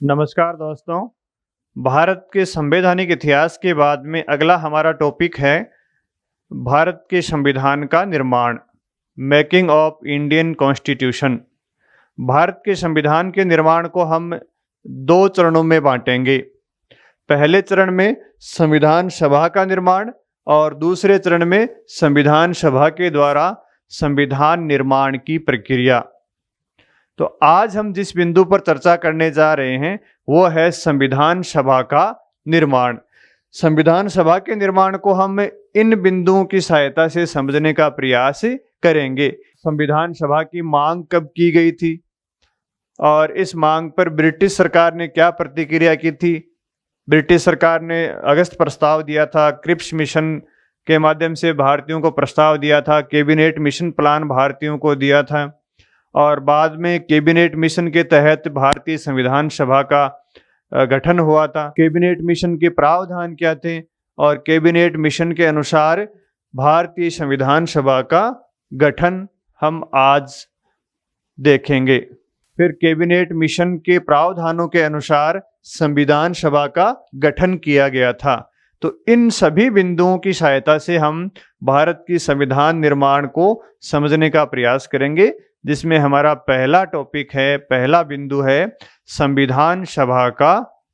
नमस्कार दोस्तों। भारत के संवैधानिक इतिहास के बाद में अगला हमारा टॉपिक है भारत के संविधान का निर्माण, making of Indian constitution. Bharat के संविधान के निर्माण को हम दो चरणों में बांटेंगे। पहले चरण में संविधान सभा का निर्माण और दूसरे चरण में संविधान सभा के द्वारा संविधान निर्माण की प्रक्रिया। तो आज हम जिस बिंदु पर चर्चा करने जा रहे हैं वो है संविधान सभा का निर्माण। संविधान सभा के निर्माण को हम इन बिंदुओं की सहायता से समझने का प्रयास करेंगे। संविधान सभा की मांग कब की गई थी और इस मांग पर ब्रिटिश सरकार ने क्या प्रतिक्रिया की थी। ब्रिटिश सरकार ने अगस्त प्रस्ताव दिया था, क्रिप्स मिशन के माध्यम से भारतीयों को प्रस्ताव दिया था, कैबिनेट मिशन प्लान भारतीयों को दिया था और बाद में कैबिनेट मिशन के तहत भारतीय संविधान सभा का गठन हुआ था। कैबिनेट मिशन के प्रावधान क्या थे और कैबिनेट मिशन के अनुसार भारतीय संविधान सभा का गठन हम आज देखेंगे। फिर कैबिनेट मिशन के प्रावधानों के अनुसार संविधान सभा का गठन किया गया था। तो इन सभी बिंदुओं की सहायता से हम भारत की संविधान निर्माण को समझने का प्रयास करेंगे, जिसमें हमारा पहला टॉपिक है, पहला बिंदु है संविधान सभा का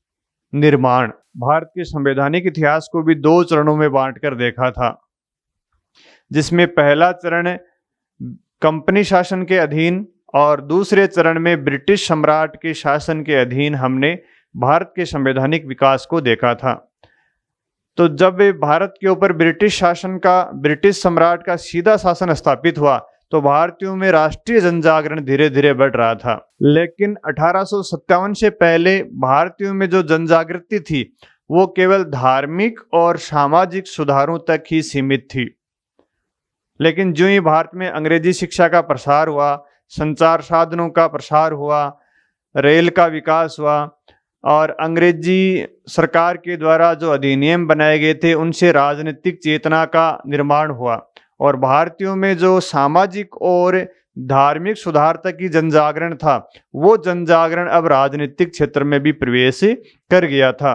निर्माण। भारत के संवैधानिक इतिहास को भी दो चरणों में बांटकर देखा था, जिसमें पहला चरण कंपनी शासन के अधीन और दूसरे चरण में ब्रिटिश सम्राट के शासन के अधीन हमने भारत के संवैधानिक विकास को देखा था। तो जब भारत के ऊपर ब्रिटिश सम्राट का सीधा शासन स्थापित हुआ तो भारतीयों में राष्ट्रीय जनजागरण धीरे धीरे बढ़ रहा था। लेकिन 1857 से पहले भारतीयों में जो जनजागृति थी वो केवल धार्मिक और सामाजिक सुधारों तक ही सीमित थी। लेकिन जो ही भारत में अंग्रेजी शिक्षा का प्रसार हुआ, संचार साधनों का प्रसार हुआ, रेल का विकास हुआ और अंग्रेजी सरकार के द्वारा जो अधिनियम बनाए गए थे उनसे राजनीतिक चेतना का निर्माण हुआ और भारतीयों में जो सामाजिक और धार्मिक सुधार तक की जनजागरण था वो जनजागरण अब राजनीतिक क्षेत्र में भी प्रवेश कर गया था।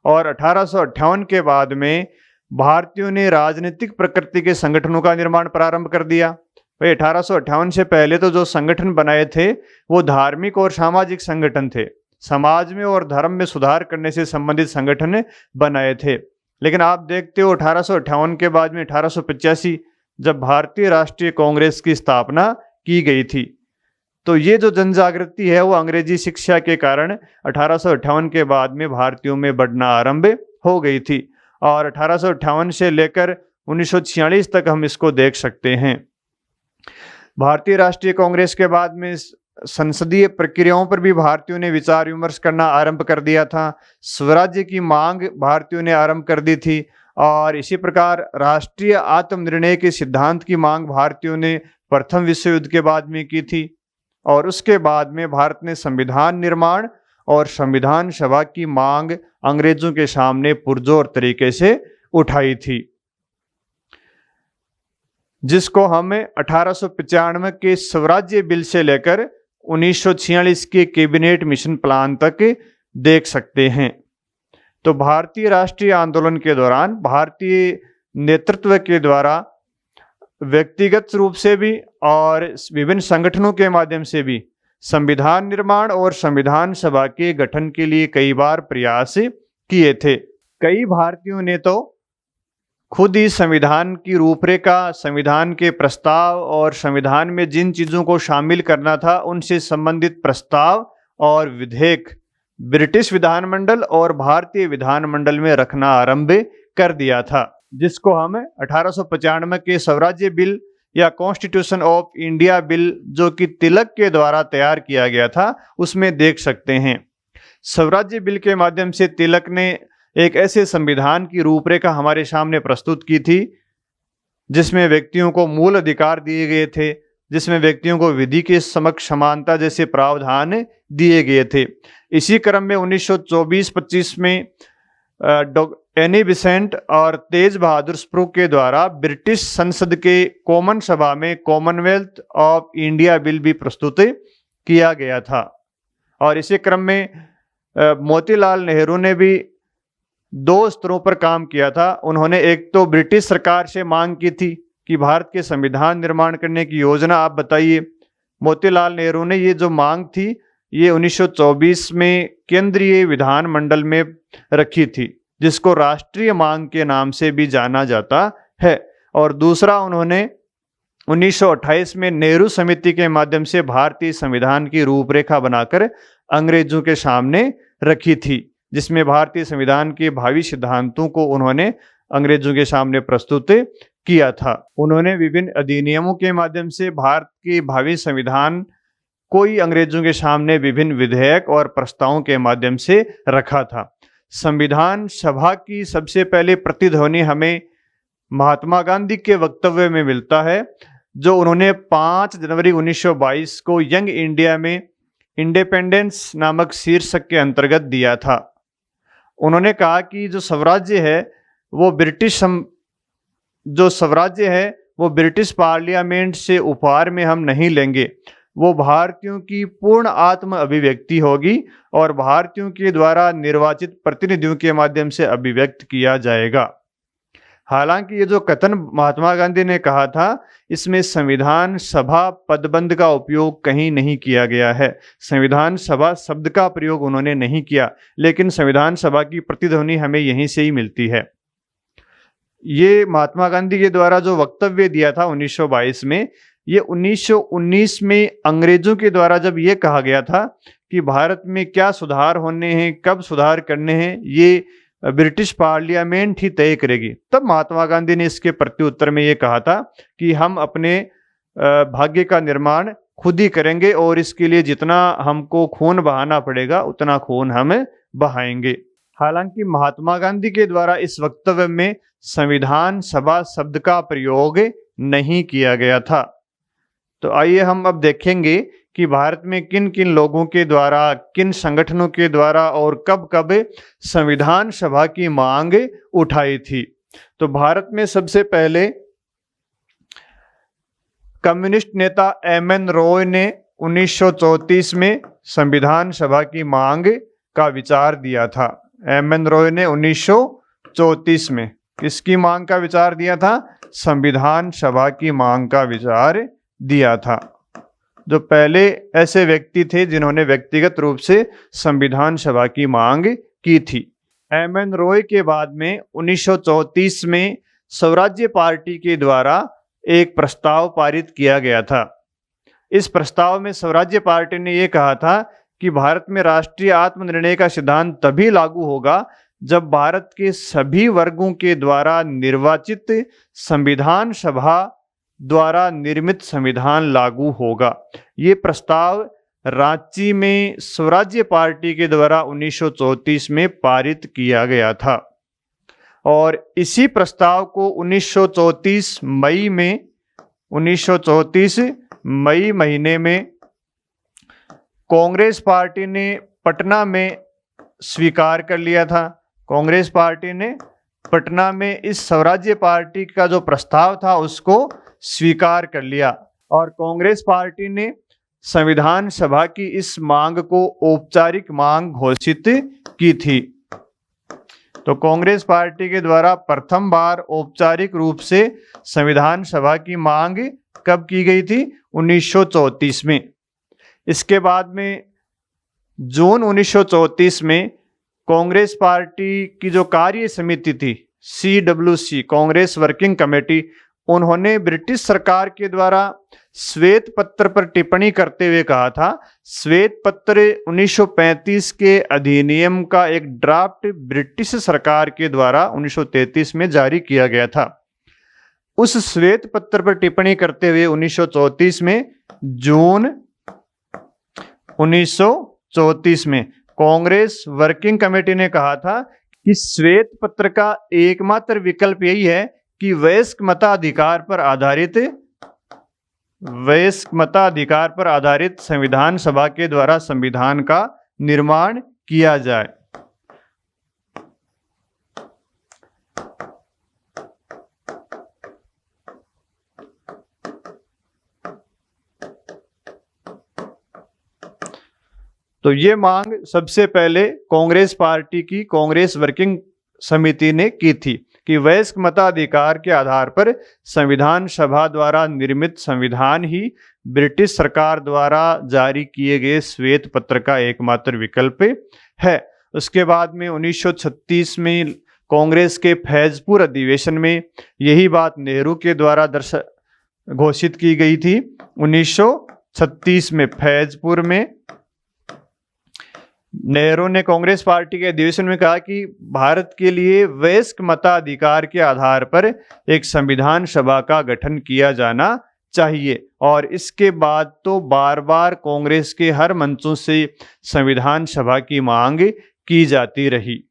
और 1858 के बाद में भारतीयों ने राजनीतिक प्रकृति के संगठनों का निर्माण प्रारंभ कर दिया। भाई 1858 से पहले तो जो संगठन बनाए थे वो धार्मिक और सामाजिक संगठन थे, समाज में और धर्म में सुधार करने से संबंधित संगठन बनाए थे। लेकिन आप देखते हो 1858 के बाद में 1885 जब भारतीय राष्ट्रीय कांग्रेस की स्थापना की गई थी, तो ये जो जनजागृति है वो अंग्रेजी शिक्षा के कारण 1858 के बाद में भारतीयों में बढ़ना आरंभ हो गई थी और 1858 से लेकर 1946 तक हम इसको देख सकते हैं। भारतीय राष्ट्रीय कांग्रेस के बाद में संसदीय प्रक्रियाओं पर भी भारतीयों ने विचार विमर्श करना आरंभ कर दिया था। स्वराज्य की मांग भारतीयों ने आरंभ कर दी थी और इसी प्रकार राष्ट्रीय आत्मनिर्णय के सिद्धांत की मांग भारतीयों ने प्रथम विश्व युद्ध के बाद में की थी और उसके बाद में भारत ने संविधान निर्माण और संविधान सभा की मांग अंग्रेजों के सामने पुरजोर तरीके से उठाई थी, जिसको हम 1895 के स्वराज्य बिल से लेकर 1946 के कैबिनेट मिशन प्लान तक देख सकते हैं। तो भारतीय राष्ट्रीय आंदोलन के दौरान भारतीय नेतृत्व के द्वारा व्यक्तिगत रूप से भी और विभिन्न संगठनों के माध्यम से भी संविधान निर्माण और संविधान सभा के गठन के लिए कई बार प्रयास किए थे। कई भारतीयों ने तो खुद ही संविधान की रूपरेखा, संविधान के प्रस्ताव और संविधान में जिन चीज़ों को शामिल करना था उनसे संबंधित प्रस्ताव और विधेयक ब्रिटिश विधानमंडल और भारतीय विधानमंडल में रखना आरंभ कर दिया था, जिसको हम 1895 के स्वराज्य बिल या कॉन्स्टिट्यूशन ऑफ इंडिया बिल जो कि तिलक के द्वारा तैयार किया गया था उसमें देख सकते हैं। स्वराज्य बिल के माध्यम से तिलक ने एक ऐसे संविधान की रूपरेखा हमारे सामने प्रस्तुत की थी जिसमें व्यक्तियों को मूल अधिकार दिए गए थे, जिसमें व्यक्तियों को विधि के समक्ष समानता जैसे प्रावधान दिए गए थे। इसी क्रम में 1924-25 में एनी बिसेंट और तेज बहादुर स्प्रू के द्वारा ब्रिटिश संसद के कॉमन सभा में कॉमनवेल्थ ऑफ इंडिया बिल भी प्रस्तुत किया गया था। और इसी क्रम में मोतीलाल नेहरू ने भी दो स्तरों पर काम किया था। उन्होंने एक तो ब्रिटिश सरकार से मांग की थी कि भारत के संविधान निर्माण करने की योजना आप बताइए। मोतीलाल नेहरू ने ये जो मांग थी ये 1924 में केंद्रीय विधानमंडल में रखी थी, जिसको राष्ट्रीय मांग के नाम से भी जाना जाता है। और दूसरा, उन्होंने 1928 में नेहरू समिति के माध्यम से भारतीय संविधान की रूपरेखा बनाकर अंग्रेजों के सामने रखी थी, जिसमें भारतीय संविधान के भावी सिद्धांतों को उन्होंने अंग्रेजों के सामने प्रस्तुत किया था। उन्होंने विभिन्न अधिनियमों के माध्यम से भारत के भावी संविधान को ही अंग्रेजों के सामने विभिन्न विधेयक और प्रस्तावों के माध्यम से रखा था। संविधान सभा की सबसे पहले प्रतिध्वनि हमें महात्मा गांधी के वक्तव्य में मिलता है, जो उन्होंने 5 जनवरी 1922 को यंग इंडिया में इंडिपेंडेंस नामक शीर्षक के अंतर्गत दिया था। उन्होंने कहा कि जो स्वराज्य है वो ब्रिटिश पार्लियामेंट से उपहार में हम नहीं लेंगे, वो भारतीयों की पूर्ण आत्म अभिव्यक्ति होगी और भारतीयों के द्वारा निर्वाचित प्रतिनिधियों के माध्यम से अभिव्यक्त किया जाएगा। हालांकि ये जो कथन महात्मा गांधी ने कहा था, इसमें संविधान सभा पदबंध का उपयोग कहीं नहीं किया गया है। संविधान सभा शब्द का प्रयोग उन्होंने नहीं किया, लेकिन संविधान सभा की प्रतिध्वनि हमें यहीं से ही मिलती है। ये महात्मा गांधी के द्वारा जो वक्तव्य दिया था 1922 में, ये 1919 में अंग्रेजों के द्वारा जब ये कहा गया था कि भारत में क्या सुधार होने हैं, कब सुधार करने हैं, ये ब्रिटिश पार्लियामेंट ही तय करेगी, तब महात्मा गांधी ने इसके प्रत्युत्तर में ये कहा था कि हम अपने भाग्य का निर्माण खुद ही करेंगे और इसके लिए जितना हमको खून बहाना पड़ेगा उतना खून हम बहाएंगे। हालांकि महात्मा गांधी के द्वारा इस वक्तव्य में संविधान सभा शब्द का प्रयोग नहीं किया गया था। तो आइए हम अब देखेंगे कि भारत में किन किन लोगों के द्वारा, किन संगठनों के द्वारा और कब कब संविधान सभा की मांग उठाई थी। तो भारत में सबसे पहले कम्युनिस्ट नेता एम.एन. रॉय ने 1934 में संविधान सभा की मांग का विचार दिया था। एम.एन. रॉय ने 1934 में किसकी मांग का विचार दिया था? संविधान सभा की मांग का विचार दिया था। जो पहले ऐसे व्यक्ति थे जिन्होंने व्यक्तिगत रूप से संविधान सभा की मांग की थी। एम.एन. रॉय के बाद में 1934 में स्वराज्य पार्टी के द्वारा एक प्रस्ताव पारित किया गया था। इस प्रस्ताव में स्वराज्य पार्टी ने यह कहा था कि भारत में राष्ट्रीय आत्मनिर्णय का सिद्धांत तभी लागू होगा जब भारत के सभी वर्गों के द्वारा निर्वाचित संविधान सभा द्वारा निर्मित संविधान लागू होगा। ये प्रस्ताव रांची में स्वराज्य पार्टी के द्वारा 1934 में पारित किया गया था और इसी प्रस्ताव को 1934 मई महीने में कांग्रेस पार्टी ने पटना में स्वीकार कर लिया था। कांग्रेस पार्टी ने पटना में इस स्वराज्य पार्टी का जो प्रस्ताव था उसको स्वीकार कर लिया और कांग्रेस पार्टी ने संविधान सभा की इस मांग को औपचारिक मांग घोषित की थी। तो कांग्रेस पार्टी के द्वारा प्रथम बार औपचारिक रूप से संविधान सभा की मांग कब की गई थी? 1934 में। इसके बाद में जून 1934 में कांग्रेस पार्टी की जो कार्य समिति थी CWC, कांग्रेस वर्किंग कमेटी, उन्होंने ब्रिटिश सरकार के द्वारा श्वेत पत्र पर टिप्पणी करते हुए कहा था, श्वेत पत्र 1935 के अधिनियम का एक ड्राफ्ट ब्रिटिश सरकार के द्वारा 1933 में जारी किया गया था। उस श्वेत पत्र पर टिप्पणी करते हुए 1934 में जून 1934 में कांग्रेस वर्किंग कमेटी ने कहा था कि श्वेत पत्र का एकमात्र विकल्प यही है कि वयस्क मताधिकार पर आधारित संविधान सभा के द्वारा संविधान का निर्माण किया जाए। तो ये मांग सबसे पहले कांग्रेस पार्टी की कांग्रेस वर्किंग समिति ने की थी कि वयस्क मताधिकार के आधार पर संविधान सभा द्वारा निर्मित संविधान ही ब्रिटिश सरकार द्वारा जारी किए गए श्वेत पत्र का एकमात्र विकल्प है। उसके बाद में 1936 में कांग्रेस के फैजपुर अधिवेशन में यही बात नेहरू के द्वारा घोषित की गई थी। 1936 में फैजपुर में नेहरू ने कांग्रेस पार्टी के अधिवेशन में कहा कि भारत के लिए वयस्क मताधिकार के आधार पर एक संविधान सभा का गठन किया जाना चाहिए। और इसके बाद तो बार बार कांग्रेस के हर मंचों से संविधान सभा की मांग की जाती रही।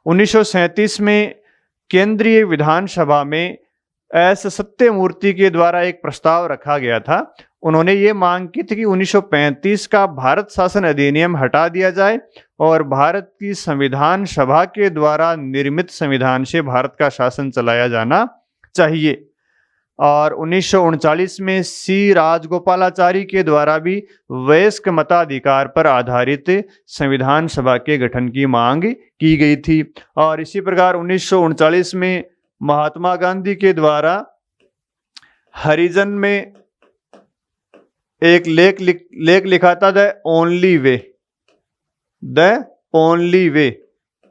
1937 में केंद्रीय विधानसभा में एस सत्यमूर्ति के द्वारा एक प्रस्ताव रखा गया था। उन्होंने ये मांग की थी कि 1935 का भारत शासन अधिनियम हटा दिया जाए और भारत की संविधान सभा के द्वारा निर्मित संविधान से भारत का शासन चलाया जाना चाहिए। और 1939 में सी राजगोपालाचारी के द्वारा भी वयस्क मताधिकार पर आधारित संविधान सभा के गठन की मांग की गई थी। और इसी प्रकार 1939 में महात्मा गांधी के द्वारा हरिजन में एक लेख लिखा था, द ओनली वे।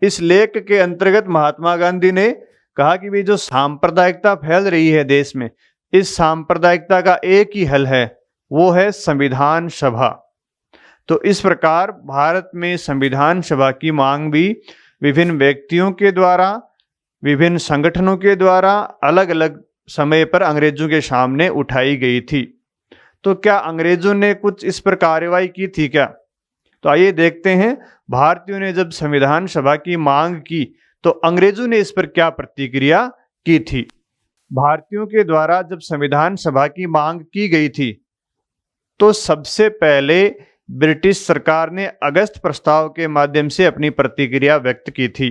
इस लेख के अंतर्गत महात्मा गांधी ने कहा कि भी जो सांप्रदायिकता फैल रही है देश में, इस सांप्रदायिकता का एक ही हल है, वो है संविधान सभा। तो इस प्रकार भारत में संविधान सभा की मांग भी विभिन्न व्यक्तियों के द्वारा, विभिन्न संगठनों के द्वारा अलग अलग समय पर अंग्रेजों के सामने उठाई गई थी। तो क्या अंग्रेजों ने कुछ इस पर कार्रवाई की थी क्या? तो आइए देखते हैं, भारतीयों ने जब संविधान सभा की मांग की तो अंग्रेजों ने इस पर क्या प्रतिक्रिया की थी। भारतीयों के द्वारा जब संविधान सभा की मांग की गई थी तो सबसे पहले ब्रिटिश सरकार ने अगस्त प्रस्ताव के माध्यम से अपनी प्रतिक्रिया व्यक्त की थी।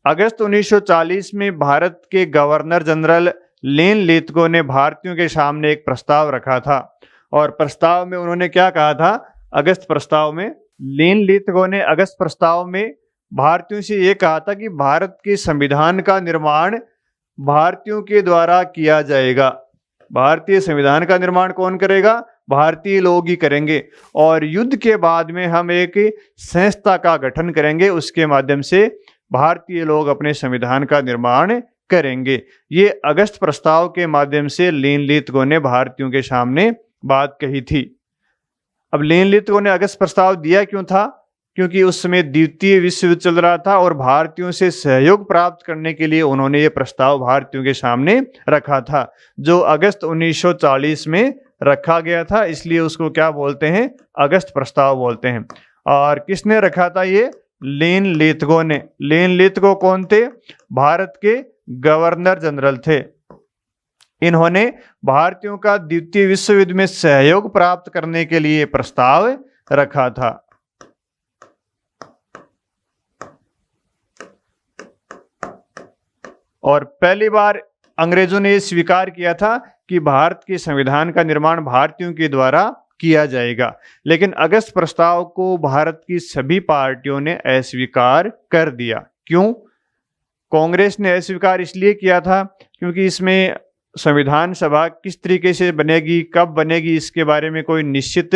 अगस्त 1940 में भारत के गवर्नर जनरल लेन लिथगो ने भारतीयों के सामने एक प्रस्ताव रखा था। और प्रस्ताव में उन्होंने क्या कहा था? अगस्त प्रस्ताव में लेन लिथगो ने अगस्त प्रस्ताव में भारतीयों से ये कहा था कि भारत के संविधान का निर्माण भारतीयों के द्वारा किया जाएगा। भारतीय संविधान का निर्माण कौन करेगा? भारतीय लोग ही करेंगे। और युद्ध के बाद में हम एक संस्था का गठन करेंगे, उसके माध्यम से भारतीय लोग अपने संविधान का निर्माण करेंगे। ये अगस्त प्रस्ताव के माध्यम से लेन लिथगो ने भारतीयों के सामने बात कही थी। अब लेन लिथगो ने अगस्त प्रस्ताव दिया क्यों था? क्योंकि उस समय द्वितीय विश्व युद्ध चल रहा था और भारतीयों से सहयोग प्राप्त करने के लिए उन्होंने ये प्रस्ताव भारतीयों के सामने रखा था, जो अगस्त 1940 में रखा गया था। इसलिए उसको क्या बोलते हैं? अगस्त प्रस्ताव बोलते हैं। और किसने रखा था ये? लेन लिथगो ने। लेन लिथगो कौन थे? भारत के गवर्नर जनरल थे। इन्होंने भारतीयों का द्वितीय विश्व युद्ध में सहयोग प्राप्त करने के लिए प्रस्ताव रखा था। और पहली बार अंग्रेजों ने यह स्वीकार किया था कि भारत के संविधान का निर्माण भारतीयों के द्वारा किया जाएगा। लेकिन अगस्त प्रस्ताव को भारत की सभी पार्टियों ने अस्वीकार कर दिया। क्यों? कांग्रेस ने अस्वीकार इसलिए किया था क्योंकि इसमें संविधान सभा किस तरीके से बनेगी, कब बनेगी, इसके बारे में कोई निश्चित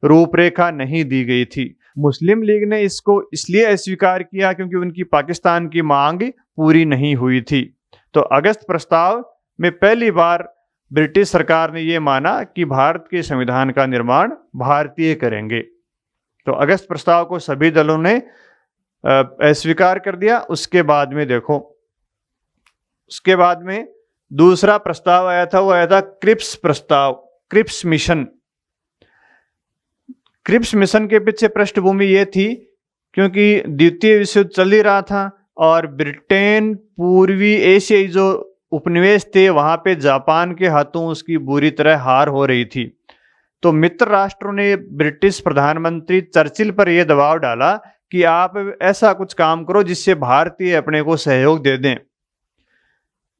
रूपरेखा नहीं दी गई थी। मुस्लिम लीग ने इसको इसलिए अस्वीकार किया क्योंकि उनकी पाकिस्तान की मांग पूरी नहीं हुई थी। तो अगस्त प्रस्ताव में पहली बार ब्रिटिश सरकार ने यह माना कि भारत के संविधान का निर्माण भारतीय करेंगे। तो अगस्त प्रस्ताव को सभी दलों ने अस्वीकार कर दिया। उसके बाद में देखो, उसके बाद में दूसरा प्रस्ताव आया था, वो आया था क्रिप्स प्रस्ताव, क्रिप्स मिशन। क्रिप्स मिशन के पीछे पृष्ठभूमि ये थी क्योंकि द्वितीय विश्व युद्ध चल ही रहा था और ब्रिटेन पूर्वी एशियाई जो उपनिवेश थे वहां पे जापान के हाथों उसकी बुरी तरह हार हो रही थी। तो मित्र राष्ट्रों ने ब्रिटिश प्रधानमंत्री चर्चिल पर यह दबाव डाला कि आप ऐसा कुछ काम करो जिससे भारतीय अपने को सहयोग दे दें।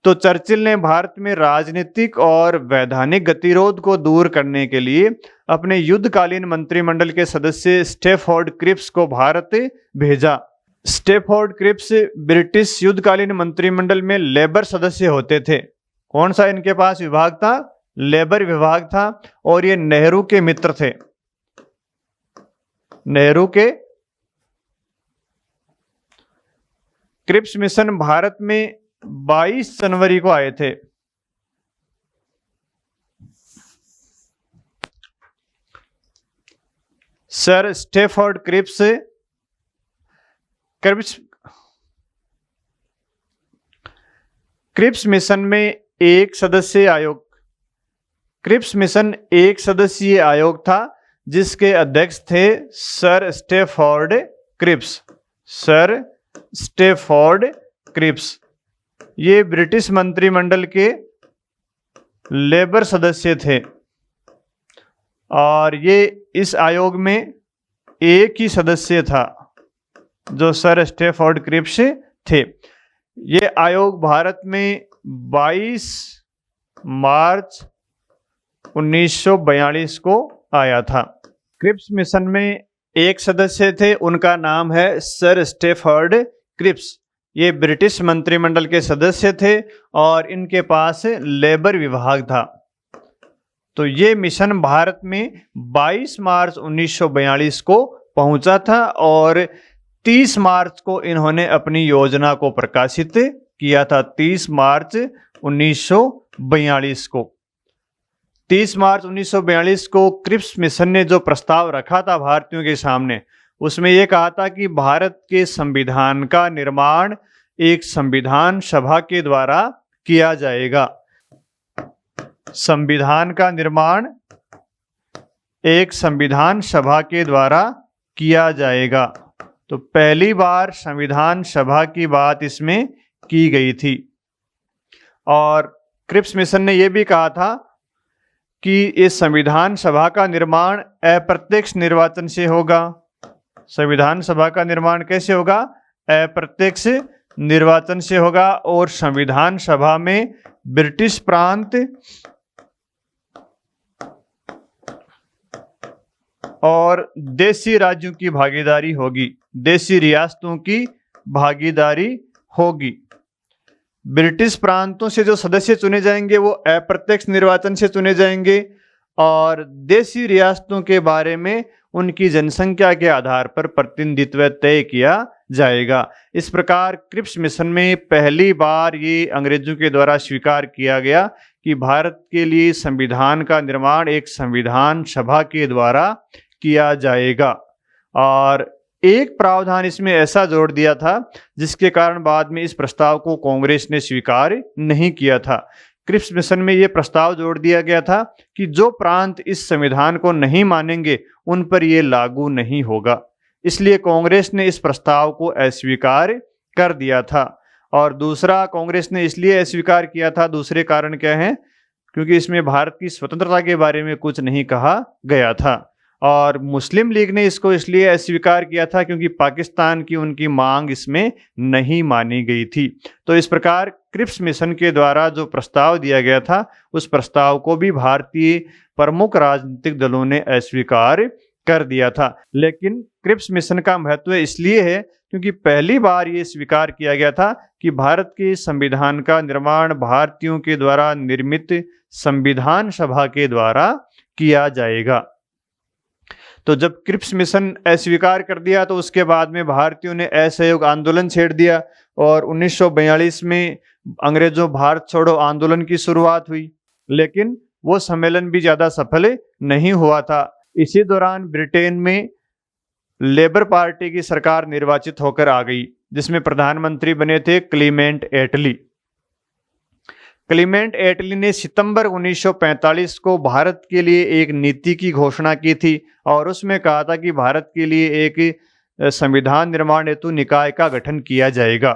तो चर्चिल ने भारत में राजनीतिक और वैधानिक गतिरोध को दूर करने के लिए अपने युद्धकालीन मंत्रिमंडल के सदस्य स्टैफोर्ड क्रिप्स को भारत भेजा। स्टैफोर्ड क्रिप्स ब्रिटिश युद्धकालीन मंत्रिमंडल में लेबर सदस्य होते थे। कौन सा इनके पास विभाग था? लेबर विभाग था। और ये नेहरू के मित्र थे। नेहरू के क्रिप्स मिशन भारत में 22 जनवरी को आए थे। Sir Stafford Cripps Cripps mission में एक सदस्यीय आयोग क्रिप्स मिशन एक सदस्यीय आयोग था जिसके अध्यक्ष थे sir Stafford Cripps. Sir Stafford Cripps ये ब्रिटिश मंत्रिमंडल के लेबर सदस्य थे और ये इस आयोग में एक ही सदस्य था जो सर स्टैफोर्ड क्रिप्स थे। ये आयोग भारत में 22 मार्च 1942 को आया था। क्रिप्स मिशन में एक सदस्य थे, उनका नाम है सर स्टैफोर्ड क्रिप्स। ये ब्रिटिश मंत्रिमंडल के सदस्य थे और इनके पास लेबर विभाग था। तो ये मिशन भारत में 22 मार्च 1942 को पहुंचा था और 30 मार्च को इन्होंने अपनी योजना को प्रकाशित किया था। 30 मार्च 1942 को 30 मार्च 1942 को क्रिप्स मिशन ने जो प्रस्ताव रखा था भारतीयों के सामने, उसमें यह कहा था कि भारत के संविधान का निर्माण एक संविधान सभा के द्वारा किया जाएगा। संविधान का निर्माण एक संविधान सभा के द्वारा किया जाएगा। तो पहली बार संविधान सभा की बात इसमें की गई थी। और क्रिप्स मिशन ने यह भी कहा था कि इस संविधान सभा का निर्माण अप्रत्यक्ष निर्वाचन से होगा। संविधान सभा का निर्माण कैसे होगा? अप्रत्यक्ष निर्वाचन से होगा। और संविधान सभा में ब्रिटिश प्रांत और देशी राज्यों की भागीदारी होगी, देशी रियासतों की भागीदारी होगी। ब्रिटिश प्रांतों से जो सदस्य चुने जाएंगे वो अप्रत्यक्ष निर्वाचन से चुने जाएंगे और देशी रियासतों के बारे में उनकी जनसंख्या के आधार पर प्रतिनिधित्व तय किया जाएगा। इस प्रकार क्रिप्स मिशन में पहली बार ये अंग्रेजों के द्वारा स्वीकार किया गया कि भारत के लिए संविधान का निर्माण एक संविधान सभा के द्वारा किया जाएगा। और एक प्रावधान इसमें ऐसा जोड़ दिया था जिसके कारण बाद में इस प्रस्ताव को कांग्रेस ने स्वीकार नहीं किया था। क्रिप्स मिशन में यह प्रस्ताव जोड़ दिया गया था कि जो प्रांत इस संविधान को नहीं मानेंगे उन पर यह लागू नहीं होगा। इसलिए कांग्रेस ने इस प्रस्ताव को अस्वीकार कर दिया था। और दूसरा, कांग्रेस ने इसलिए अस्वीकार किया था, दूसरे कारण क्या है? क्योंकि इसमें भारत की स्वतंत्रता के बारे में कुछ नहीं कहा गया था। और मुस्लिम लीग ने इसको इसलिए अस्वीकार किया था क्योंकि पाकिस्तान की उनकी मांग इसमें नहीं मानी गई थी। तो इस प्रकार क्रिप्स मिशन के द्वारा जो प्रस्ताव दिया गया था उस प्रस्ताव को भी भारतीय प्रमुख राजनीतिक दलों ने अस्वीकार कर दिया था। लेकिन क्रिप्स मिशन का महत्व इसलिए है क्योंकि पहली बार ये स्वीकार किया गया था कि भारत के संविधान का निर्माण भारतीयों के द्वारा निर्मित संविधान सभा के द्वारा किया जाएगा। तो जब क्रिप्स मिशन अस्वीकार कर दिया तो उसके बाद में भारतीयों ने असहयोग आंदोलन छेड़ दिया और 1942 में अंग्रेजों भारत छोड़ो आंदोलन की शुरुआत हुई। लेकिन वो सम्मेलन भी ज़्यादा सफल नहीं हुआ था। इसी दौरान ब्रिटेन में लेबर पार्टी की सरकार निर्वाचित होकर आ गई जिसमें प्रधानमंत्री बने थे क्लीमेंट एटली। क्लीमेंट एटली ने सितंबर 1945 को भारत के लिए एक नीति की घोषणा की थी और उसमें कहा था कि भारत के लिए एक संविधान निर्माण हेतु निकाय का गठन किया जाएगा।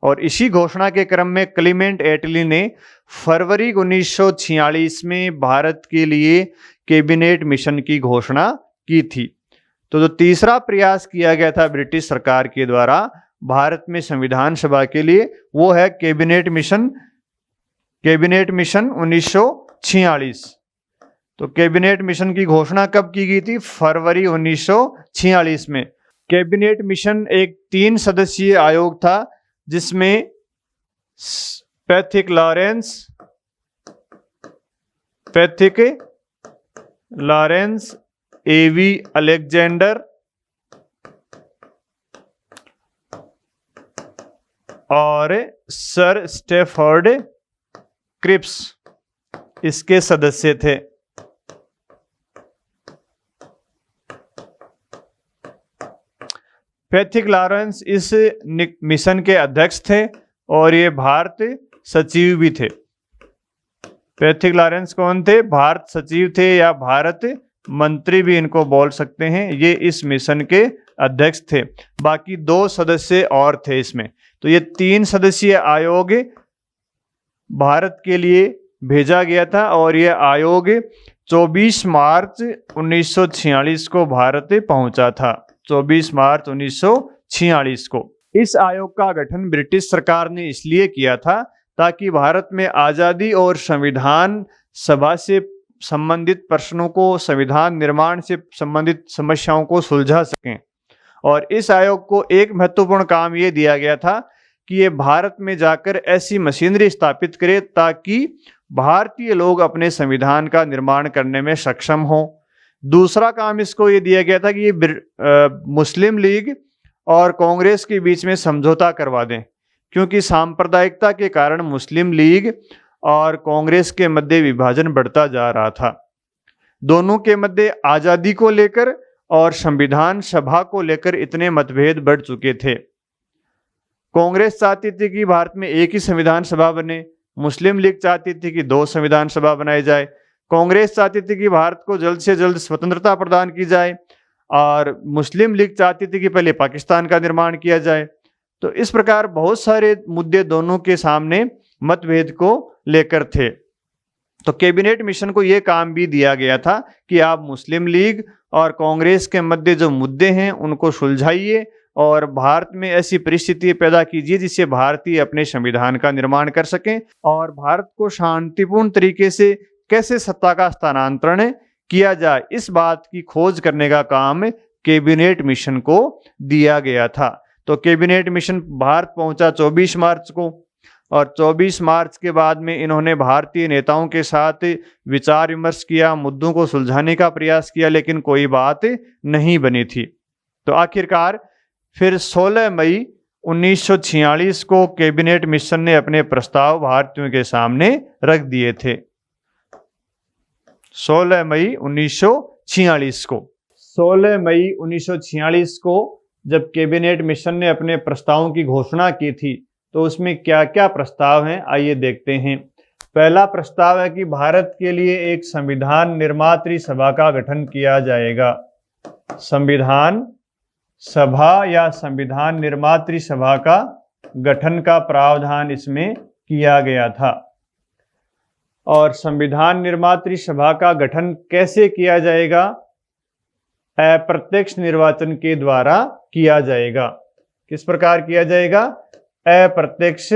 और इसी घोषणा के क्रम में क्लीमेंट एटली ने फरवरी 1946 में भारत के लिए कैबिनेट मिशन की घोषणा की थी। तो जो तीसरा प्रयास किया गया था ब्रिटिश सरकार के द्वारा भारत में संविधान सभा के लिए वो है कैबिनेट मिशन कैबिनेट मिशन 1946। तो कैबिनेट मिशन की घोषणा कब की गई थी? फरवरी 1946 में। कैबिनेट मिशन एक 3 सदस्यीय आयोग था जिसमें पैथिक लॉरेंस, एवी अलेक्जेंडर और सर स्टेफर्ड क्रिप्स इसके सदस्य थे। पैथिक लॉरेंस इस मिशन के अध्यक्ष थे और ये भारत सचिव भी थे। पैथिक लॉरेंस कौन थे? भारत सचिव थे या भारत मंत्री भी इनको बोल सकते हैं। ये इस मिशन के अध्यक्ष थे। बाकी 2 सदस्य और थे इसमें। तो ये 3 सदस्यीय आयोग भारत के लिए भेजा गया था और ये आयोग 24 मार्च 1946 को भारत पहुंचा था। 24 मार्च 1946 को। इस आयोग का गठन ब्रिटिश सरकार ने इसलिए किया था ताकि भारत में आज़ादी और संविधान सभा से संबंधित प्रश्नों को, संविधान निर्माण से संबंधित समस्याओं को सुलझा सकें। और इस आयोग को एक महत्वपूर्ण काम ये दिया गया था कि ये भारत में जाकर ऐसी मशीनरी स्थापित करे ताकि भारतीय लोग अपने संविधान का निर्माण करने में सक्षम हों। दूसरा काम इसको ये दिया गया था कि ये मुस्लिम लीग और कांग्रेस के बीच में समझौता करवा दें, क्योंकि सांप्रदायिकता के कारण मुस्लिम लीग और कांग्रेस के मध्य विभाजन बढ़ता जा रहा था। दोनों के मध्य आज़ादी को लेकर और संविधान सभा को लेकर इतने मतभेद बढ़ चुके थे। कांग्रेस चाहती थी कि भारत में एक ही संविधान सभा बने, मुस्लिम लीग चाहती थी कि 2 संविधान सभा बनाए जाए। कांग्रेस चाहती थी कि भारत को जल्द से जल्द स्वतंत्रता प्रदान की जाए और मुस्लिम लीग चाहती थी कि पहले पाकिस्तान का निर्माण किया जाए। तो इस प्रकार बहुत सारे मुद्दे दोनों के सामने मतभेद को लेकर थे। तो कैबिनेट मिशन को यह काम भी दिया गया था कि आप मुस्लिम लीग और कांग्रेस के मध्य जो मुद्दे हैं उनको सुलझाइए और भारत में ऐसी परिस्थिति पैदा कीजिए जिससे भारतीय अपने संविधान का निर्माण कर सकें और भारत को शांतिपूर्ण तरीके से कैसे सत्ता का स्थानांतरण किया जाए, इस बात की खोज करने का काम कैबिनेट मिशन को दिया गया था। तो कैबिनेट मिशन भारत पहुंचा 24 मार्च को और 24 मार्च के बाद में इन्होंने भारतीय नेताओं के साथ विचार विमर्श किया, मुद्दों को सुलझाने का प्रयास किया, लेकिन कोई बात नहीं बनी थी। तो आखिरकार फिर 16 मई 1946 को कैबिनेट मिशन ने अपने प्रस्ताव भारतीयों के सामने रख दिए थे। 16 मई 1946 को 16 मई 1946 को जब कैबिनेट मिशन ने अपने प्रस्तावों की घोषणा की थी तो उसमें क्या क्या प्रस्ताव हैं, आइए देखते हैं। पहला प्रस्ताव है कि भारत के लिए एक संविधान निर्मात्री सभा का गठन किया जाएगा। संविधान सभा या संविधान निर्मात्री सभा का गठन का प्रावधान इसमें किया गया था। और संविधान निर्मात्री सभा का गठन कैसे किया जाएगा? अप्रत्यक्ष निर्वाचन के द्वारा किया जाएगा। किस प्रकार किया जाएगा? अप्रत्यक्ष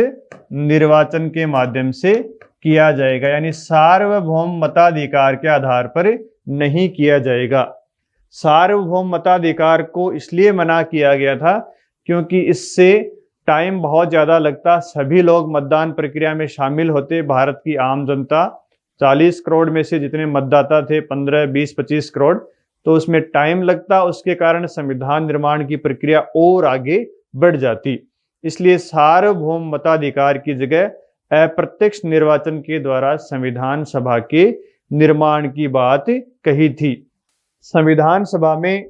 निर्वाचन के माध्यम से किया जाएगा, यानी सार्वभौम मताधिकार के आधार पर नहीं किया जाएगा। सार्वभौम मताधिकार को इसलिए मना किया गया था क्योंकि इससे टाइम बहुत ज़्यादा लगता, सभी लोग मतदान प्रक्रिया में शामिल होते। भारत की आम जनता 40 करोड़ में से जितने मतदाता थे 15, 20, 25 करोड़, तो उसमें टाइम लगता। उसके कारण संविधान निर्माण की प्रक्रिया और आगे बढ़ जाती। इसलिए सार्वभौम मताधिकार की जगह अप्रत्यक्ष निर्वाचन के द्वारा संविधान सभा के निर्माण की बात कही थी। संविधान सभा में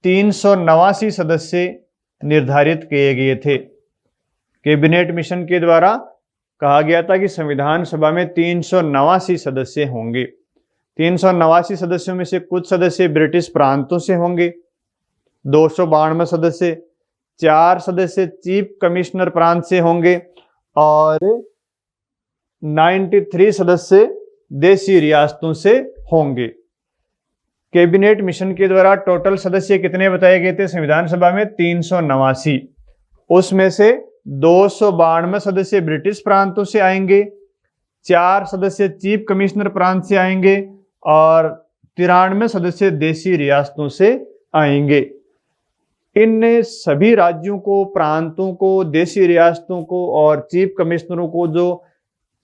389 सदस्य निर्धारित किए गए थे। कैबिनेट मिशन के द्वारा कहा गया था कि संविधान सभा में 389 सदस्य होंगे। 389 सदस्यों में से कुछ सदस्य ब्रिटिश प्रांतों से होंगे, 292 सदस्य, 4 सदस्य चीफ कमिश्नर प्रांत से होंगे और 93 सदस्य देशी रियासतों से होंगे। कैबिनेट मिशन के द्वारा टोटल सदस्य कितने बताए गए थे संविधान सभा में? 389। उसमें से 292 सदस्य ब्रिटिश प्रांतों से आएंगे 4 सदस्य चीफ कमिश्नर प्रांत से आएंगे और 93 सदस्य देशी रियासतों से आएंगे। इन सभी राज्यों को, प्रांतों को, देशी रियासतों को और चीफ कमिश्नरों को जो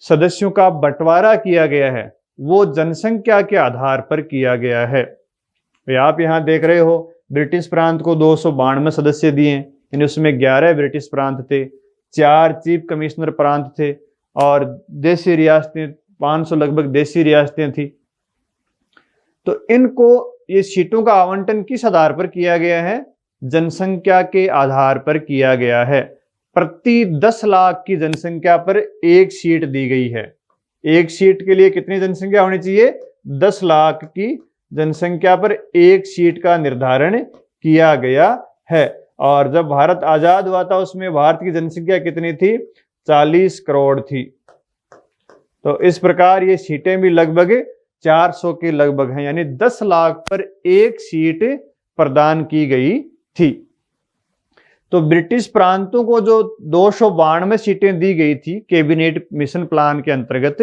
सदस्यों का बंटवारा किया गया है वो जनसंख्या के आधार पर किया गया है। तो आप यहाँ देख रहे हो ब्रिटिश प्रांत को 292 सदस्य दिए, यानी उसमें 11 ब्रिटिश प्रांत थे, 4 चीफ कमिश्नर प्रांत थे और देशी रियासतें 500 लगभग देशी रियासतें थी। तो इनको ये सीटों का आवंटन किस आधार पर किया गया है? जनसंख्या के आधार पर किया गया है। प्रति 10 लाख की जनसंख्या पर एक सीट दी गई है। एक सीट के लिए कितनी जनसंख्या होनी चाहिए? 10 लाख की जनसंख्या पर एक सीट का निर्धारण किया गया है। और जब भारत आजाद हुआ था उसमें भारत की जनसंख्या कितनी थी? 40 करोड़ थी। तो इस प्रकार ये सीटें भी लगभग 400 के लगभग हैं, यानी 10 लाख पर एक सीट प्रदान की गई थी। तो ब्रिटिश प्रांतों को जो 292 सीटें दी गई थी कैबिनेट मिशन प्लान के अंतर्गत,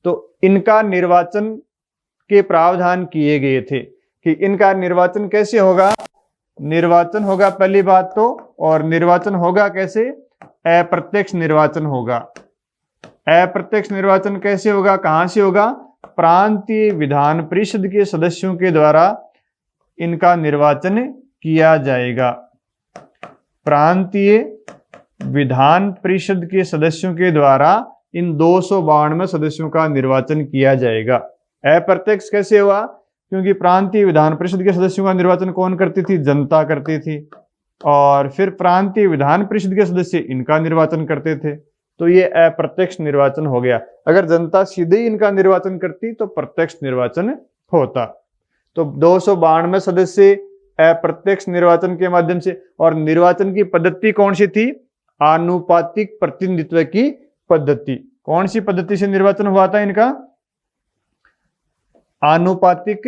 तो इनका निर्वाचन के प्रावधान किए गए थे कि इनका निर्वाचन कैसे होगा। निर्वाचन होगा पहली बात तो, और निर्वाचन होगा कैसे? अप्रत्यक्ष निर्वाचन होगा। अप्रत्यक्ष निर्वाचन कैसे होगा, कहां से होगा? प्रांतीय विधान परिषद के सदस्यों के द्वारा इनका निर्वाचन किया जाएगा। प्रांतीय विधान परिषद के सदस्यों के द्वारा इन 292 सदस्यों का निर्वाचन किया जाएगा। अप्रत्यक्ष कैसे हुआ? क्योंकि प्रांतीय विधान परिषद के सदस्यों का निर्वाचन कौन करती थी? जनता करती थी। और फिर प्रांतीय विधान परिषद के सदस्य इनका निर्वाचन करते थे, तो ये अप्रत्यक्ष निर्वाचन हो गया। अगर जनता सीधे ही इनका निर्वाचन करती तो प्रत्यक्ष निर्वाचन होता। तो 292 सदस्य अप्रत्यक्ष निर्वाचन के माध्यम से, और निर्वाचन की पद्धति कौन सी थी? आनुपातिक प्रतिनिधित्व की पद्धति। कौन सी पद्धति से निर्वाचन हुआ था इनका? आनुपातिक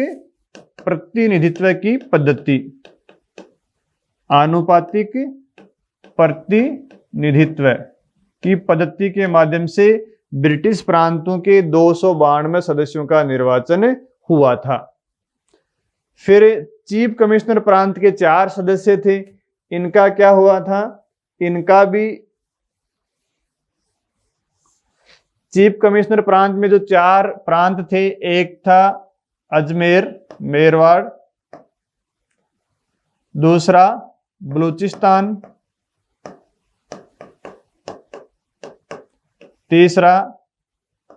प्रतिनिधित्व की पद्धति। आनुपातिक प्रतिनिधित्व की पद्धति के माध्यम से ब्रिटिश प्रांतों के 292 सदस्यों का निर्वाचन हुआ था। फिर चीफ कमिश्नर प्रांत के 4 सदस्य थे, इनका क्या हुआ था? इनका भी चीफ कमिश्नर प्रांत में जो 4 प्रांत थे, एक था अजमेर मेरवाड़, दूसरा बलूचिस्तान, तीसरा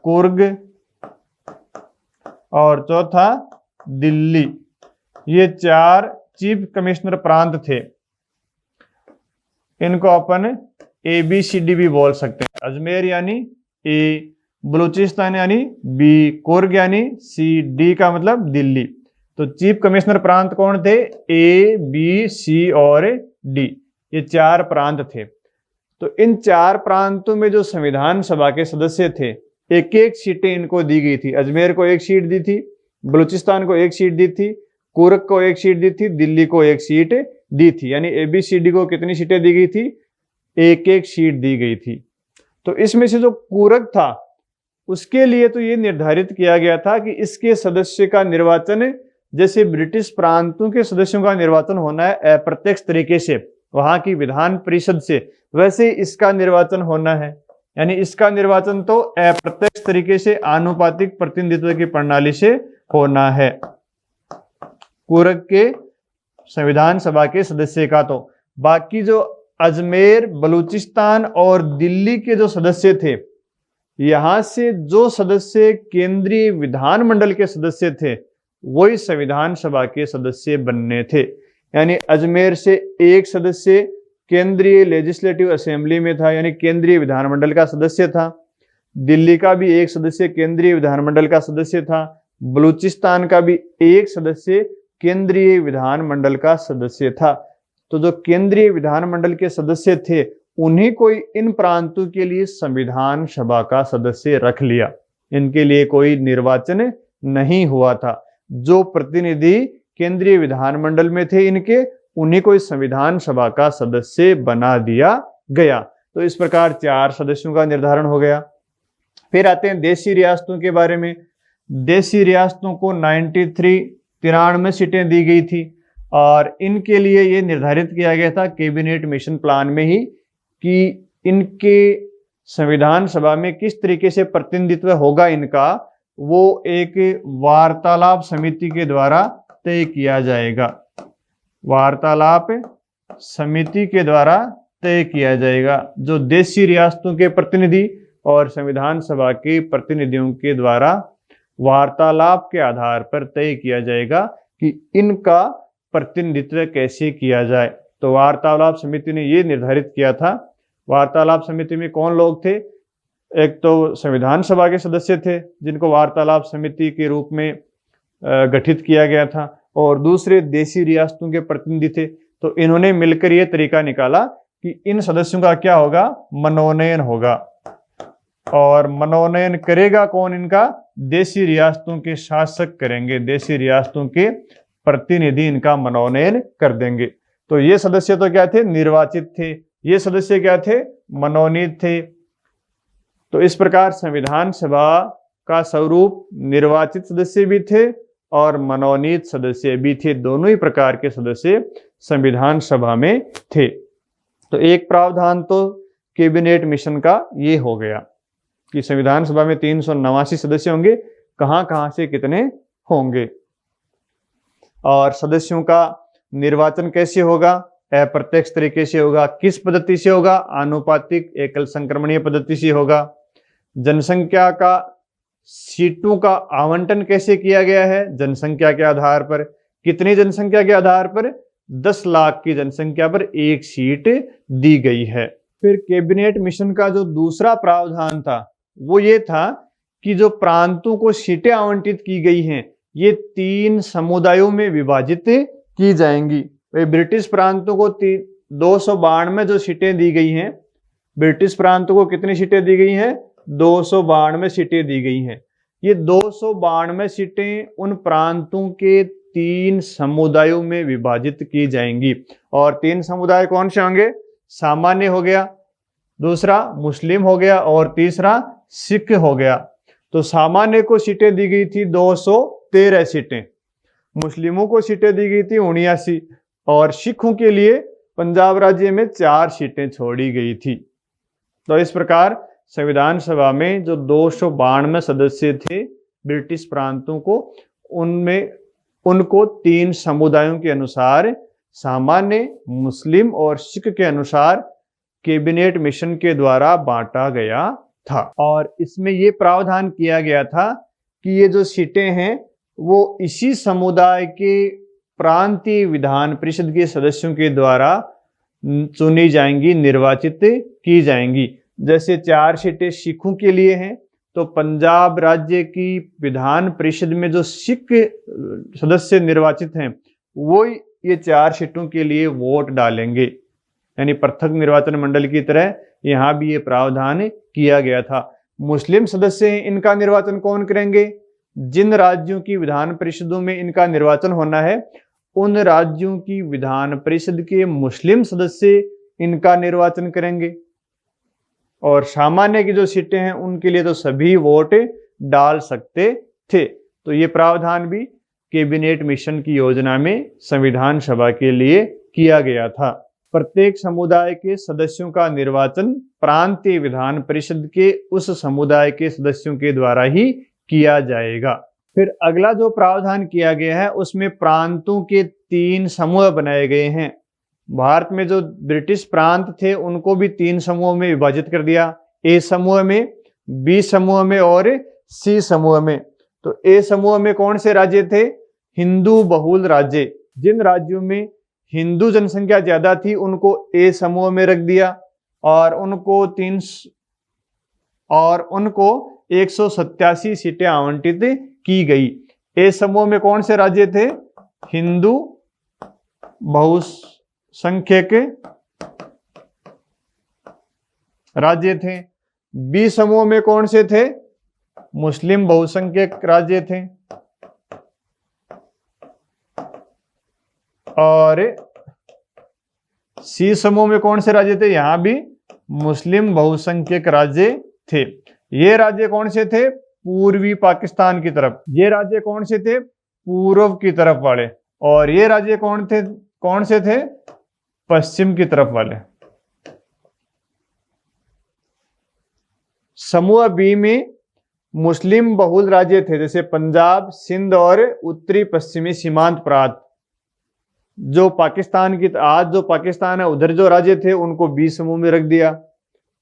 कुर्ग और चौथा दिल्ली। ये 4 चीफ कमिश्नर प्रांत थे। इनको अपन ABCD भी बोल सकते हैं। अजमेर यानी A, बलूचिस्तान यानी B, कुर्ग यानी C, D का मतलब दिल्ली। तो चीफ कमिश्नर प्रांत कौन थे? A, B, C और D, ये 4 प्रांत थे। तो इन 4 प्रांतों में जो संविधान सभा के सदस्य थे, एक एक सीटें इनको दी गई थी। अजमेर को 1 सीट दी थी, बलूचिस्तान को 1 सीट दी थी, कुर्ग को 1 सीट दी थी, दिल्ली को 1 सीट दी थी। यानी ABCD को कितनी सीटें दी गई थी? 1-1 सीट दी गई थी। तो इसमें से जो कुर्ग था उसके लिए तो ये निर्धारित किया गया था कि इसके सदस्य का निर्वाचन जैसे ब्रिटिश प्रांतों के सदस्यों का निर्वाचन होना है अप्रत्यक्ष तरीके से वहां की विधान परिषद से, वैसे इसका निर्वाचन होना है। यानी इसका निर्वाचन तो अप्रत्यक्ष तरीके से आनुपातिक प्रतिनिधित्व की प्रणाली से होना है। कुर्ग के संविधान सभा के सदस्य का तो, बाकी जो अजमेर, बलूचिस्तान और दिल्ली के जो सदस्य थे, यहां से जो सदस्य केंद्रीय विधानमंडल के सदस्य थे वही संविधान सभा के सदस्य बनने थे। यानी अजमेर से 1 सदस्य केंद्रीय लेजिस्लेटिव असेंबली में था, यानी केंद्रीय विधानमंडल का सदस्य था। दिल्ली का भी 1 सदस्य केंद्रीय विधानमंडल का सदस्य था। बलूचिस्तान का भी 1 सदस्य केंद्रीय विधानमंडल का सदस्य था। तो जो केंद्रीय विधानमंडल के सदस्य थे उन्हीं को इन प्रांतों के लिए संविधान सभा का सदस्य रख लिया। इनके लिए कोई निर्वाचन नहीं हुआ था। जो प्रतिनिधि केंद्रीय विधानमंडल में थे इनके, उन्हीं को इस संविधान सभा का सदस्य बना दिया गया। तो इस प्रकार 4 सदस्यों का निर्धारण हो गया। फिर आते हैं देशी रियासतों के बारे में। देशी रियासतों को 93 सीटें दी गई थी और इनके लिए ये निर्धारित किया गया था कैबिनेट मिशन प्लान में ही कि इनके संविधान सभा में किस तरीके से प्रतिनिधित्व होगा इनका, वो एक वार्तालाप समिति के द्वारा तय किया जाएगा। वार्तालाप समिति के द्वारा तय किया जाएगा, जो देशी रियासतों के प्रतिनिधि और संविधान सभा के प्रतिनिधियों के द्वारा वार्तालाप के आधार पर तय किया जाएगा कि इनका प्रतिनिधित्व कैसे किया जाए। तो वार्तालाप समिति ने ये निर्धारित किया था। वार्तालाप समिति में कौन लोग थे? एक तो संविधान सभा के सदस्य थे जिनको वार्तालाप समिति के रूप में गठित किया गया था, और दूसरे देशी रियासतों के प्रतिनिधि थे। तो इन्होंने मिलकर ये तरीका निकाला कि इन सदस्यों का क्या होगा, मनोनयन होगा। और मनोनयन करेगा कौन? इनका देशी रियासतों के शासक करेंगे, देशी रियासतों के प्रतिनिधि इनका मनोनयन कर देंगे। तो ये सदस्य तो क्या थे? निर्वाचित थे। ये सदस्य क्या थे? मनोनीत थे। तो इस प्रकार संविधान सभा का स्वरूप निर्वाचित सदस्य भी थे और मनोनीत सदस्य भी थे। दोनों ही प्रकार के सदस्य संविधान सभा में थे। तो एक प्रावधान तो कैबिनेट मिशन का ये हो गया कि संविधान सभा में 389 सदस्य होंगे, कहां कहां से कितने होंगे, और सदस्यों का निर्वाचन कैसे होगा? अप्रत्यक्ष तरीके से होगा। किस पद्धति से होगा? आनुपातिक एकल संक्रमणीय पद्धति से होगा। जनसंख्या का सीटों का आवंटन कैसे किया गया है? जनसंख्या के आधार पर। कितनी जनसंख्या के आधार पर? 10 लाख की जनसंख्या पर एक सीट दी गई है। फिर कैबिनेट मिशन का जो दूसरा प्रावधान था वो ये था कि जो प्रांतों को सीटें आवंटित की गई हैं ये 3 समुदायों में विभाजित की जाएंगी। ब्रिटिश प्रांतों को 292 जो सीटें दी गई हैं, ब्रिटिश प्रांतों को कितनी सीटें दी गई हैं? 292 सीटें दी गई हैं। ये 292 सीटें उन प्रांतों के 3 समुदायों में विभाजित की जाएंगी। और 3 समुदाय कौन से होंगे? सामान्य हो गया, दूसरा मुस्लिम हो गया और तीसरा सिख हो गया। तो सामान्य को सीटें दी गई थी 213 सीटें, मुस्लिमों को सीटें दी गई थी 79 और सिखों के लिए पंजाब राज्य में 4 सीटें छोड़ी गई थी। तो इस प्रकार संविधान सभा में जो 292 सदस्य थे ब्रिटिश प्रांतों को, उनमें उनको 3 समुदायों के अनुसार सामान्य, मुस्लिम और सिख के अनुसार कैबिनेट मिशन के द्वारा बांटा गया था। और इसमें यह प्रावधान किया गया था कि ये जो सीटें हैं वो इसी समुदाय के प्रांतीय विधान परिषद के सदस्यों के द्वारा चुनी जाएंगी, निर्वाचित की जाएंगी। जैसे 4 सीटें सिखों के लिए हैं, तो पंजाब राज्य की विधान परिषद में जो सिख सदस्य निर्वाचित हैं वो ये 4 सीटों के लिए वोट डालेंगे। यानी पृथक निर्वाचन मंडल की तरह यहाँ भी ये प्रावधान किया गया था। मुस्लिम सदस्य हैं, इनका निर्वाचन कौन करेंगे? जिन राज्यों की विधान परिषदों में इनका निर्वाचन होना है उन राज्यों की विधान परिषद के मुस्लिम सदस्य इनका निर्वाचन करेंगे। और सामान्य की जो सीटें हैं उनके लिए तो सभी वोट डाल सकते थे। तो ये प्रावधान भी कैबिनेट मिशन की योजना में संविधान सभा के लिए किया गया था। प्रत्येक समुदाय के सदस्यों का निर्वाचन प्रांतीय विधान परिषद के उस समुदाय के सदस्यों के द्वारा ही किया जाएगा। फिर अगला जो प्रावधान किया गया है उसमें प्रांतों के 3 समूह बनाए गए हैं। भारत में जो ब्रिटिश प्रांत थे उनको भी 3 समूहों में विभाजित कर दिया, ए समूह में, बी समूह में और सी समूह में। तो ए समूह में कौन से राज्य थे? हिंदू बहुल राज्य। जिन राज्यों में हिंदू जनसंख्या ज्यादा थी उनको ए समूह में रख दिया और उनको 187 सीटें आवंटित की गई। ए समूह में कौन से राज्य थे? हिंदू बहुसंख्यक राज्य थे। बी समूह में कौन से थे? मुस्लिम बहुसंख्यक राज्य थे। और सी समूह में कौन से राज्य थे? यहां भी मुस्लिम बहुसंख्यक राज्य थे। ये राज्य कौन से थे? पूर्वी पाकिस्तान की तरफ। ये राज्य कौन से थे? पूर्व की तरफ वाले। और ये राज्य कौन से थे? पश्चिम की तरफ वाले। समूह बी में मुस्लिम बहुल राज्य थे, जैसे पंजाब, सिंध और उत्तरी पश्चिमी सीमांत प्रांत। जो पाकिस्तान की आज जो पाकिस्तान है उधर जो राज्य थे उनको बी समूह में रख दिया,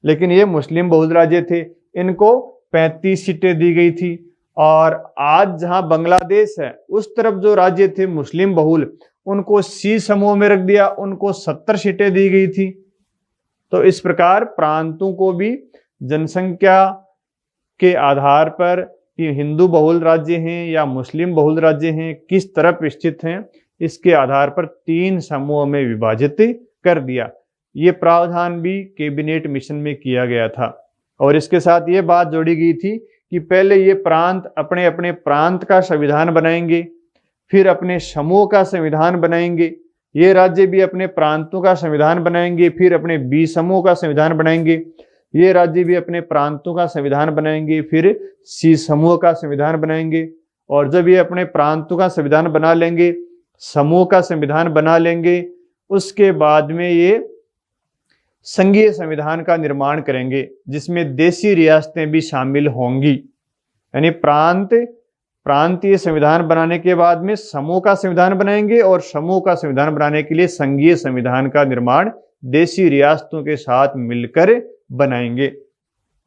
लेकिन ये मुस्लिम बहुल राज्य थे, इनको 35 सीटें दी गई थी। और आज जहां बांग्लादेश है उस तरफ जो राज्य थे मुस्लिम बहुल, उनको सी समूह में रख दिया, उनको 70 सीटें दी गई थी। तो इस प्रकार प्रांतों को भी जनसंख्या के आधार पर कि हिंदू बहुल राज्य हैं या मुस्लिम बहुल राज्य हैं, किस तरफ स्थित हैं, इसके आधार पर 3 समूह में विभाजित कर दिया। ये प्रावधान भी कैबिनेट मिशन में किया गया था। और इसके साथ ये बात जोड़ी गई थी कि पहले ये प्रांत अपने अपने प्रांत का संविधान बनाएंगे, फिर अपने समूह का संविधान बनाएंगे। ये राज्य भी अपने प्रांतों का संविधान बनाएंगे, फिर अपने बी समूह का संविधान बनाएंगे। ये राज्य भी अपने प्रांतों का संविधान बनाएंगे, फिर सी समूह का संविधान बनाएंगे। और जब ये अपने प्रांतों का संविधान बना लेंगे, समूह का संविधान बना लेंगे, उसके बाद में ये संघीय संविधान का निर्माण करेंगे, जिसमें देशी रियासतें भी शामिल होंगी। यानी प्रांतीय संविधान बनाने के बाद में समूह का संविधान बनाएंगे, और समूह का संविधान बनाने के लिए संघीय संविधान का निर्माण देशी रियासतों के साथ मिलकर बनाएंगे।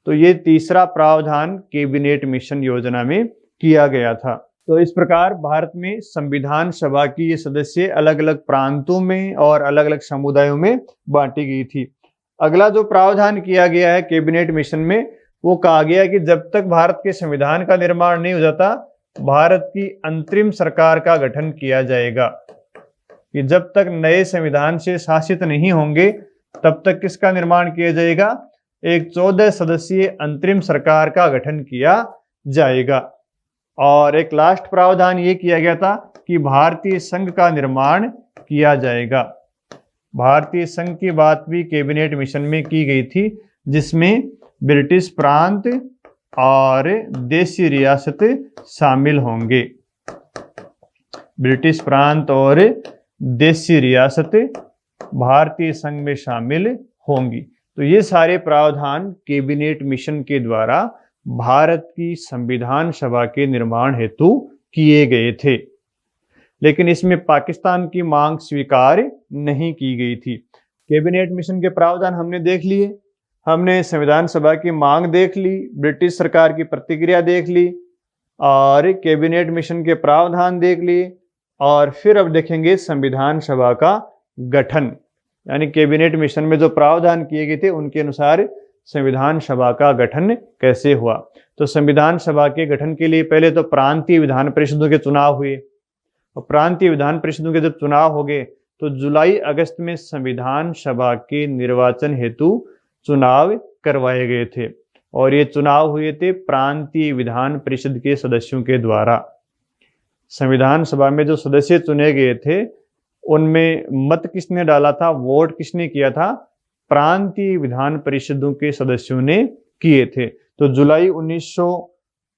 तो ये तीसरा प्रावधान कैबिनेट मिशन योजना में किया गया था। तो इस प्रकार भारत में संविधान सभा की ये सदस्य अलग अलग प्रांतों में और अलग अलग समुदायों में बांटी गई थी। अगला जो प्रावधान किया गया है कैबिनेट मिशन में, वो कहा गया कि जब तक भारत के संविधान का निर्माण नहीं हो जाता, भारत की अंतरिम सरकार का गठन किया जाएगा। कि जब तक नए संविधान से शासित नहीं होंगे तब तक किसका निर्माण किया जाएगा? एक 14 सदस्यीय अंतरिम सरकार का गठन किया जाएगा। और एक लास्ट प्रावधान ये किया गया था कि भारतीय संघ का निर्माण किया जाएगा। भारतीय संघ की बात भी कैबिनेट मिशन में की गई थी, जिसमें ब्रिटिश प्रांत और देशी रियासत शामिल होंगे। ब्रिटिश प्रांत और देशी रियासत भारतीय संघ में शामिल होंगी। तो ये सारे प्रावधान कैबिनेट मिशन के द्वारा भारत की संविधान सभा के निर्माण हेतु किए गए थे। लेकिन इसमें पाकिस्तान की मांग स्वीकार नहीं की गई थी। कैबिनेट मिशन के प्रावधान हमने देख लिए, हमने संविधान सभा की मांग देख ली, ब्रिटिश सरकार की प्रतिक्रिया देख ली, और कैबिनेट मिशन के प्रावधान देख लिए। और फिर अब देखेंगे संविधान सभा का गठन, यानी कैबिनेट मिशन में जो प्रावधान किए गए थे उनके अनुसार संविधान सभा का गठन कैसे हुआ। तो संविधान सभा के गठन के लिए पहले तो प्रांतीय विधान परिषदों के चुनाव हुए, और प्रांतीय विधान परिषदों के जब चुनाव हो गए तो जुलाई अगस्त में संविधान सभा के निर्वाचन हेतु चुनाव करवाए गए थे। और ये चुनाव हुए थे प्रांतीय विधान परिषद के सदस्यों के द्वारा। संविधान सभा में जो सदस्य चुने गए थे उनमें मत किसने डाला था, वोट किसने किया था? प्रांतीय विधान परिषदों के सदस्यों ने किए थे। तो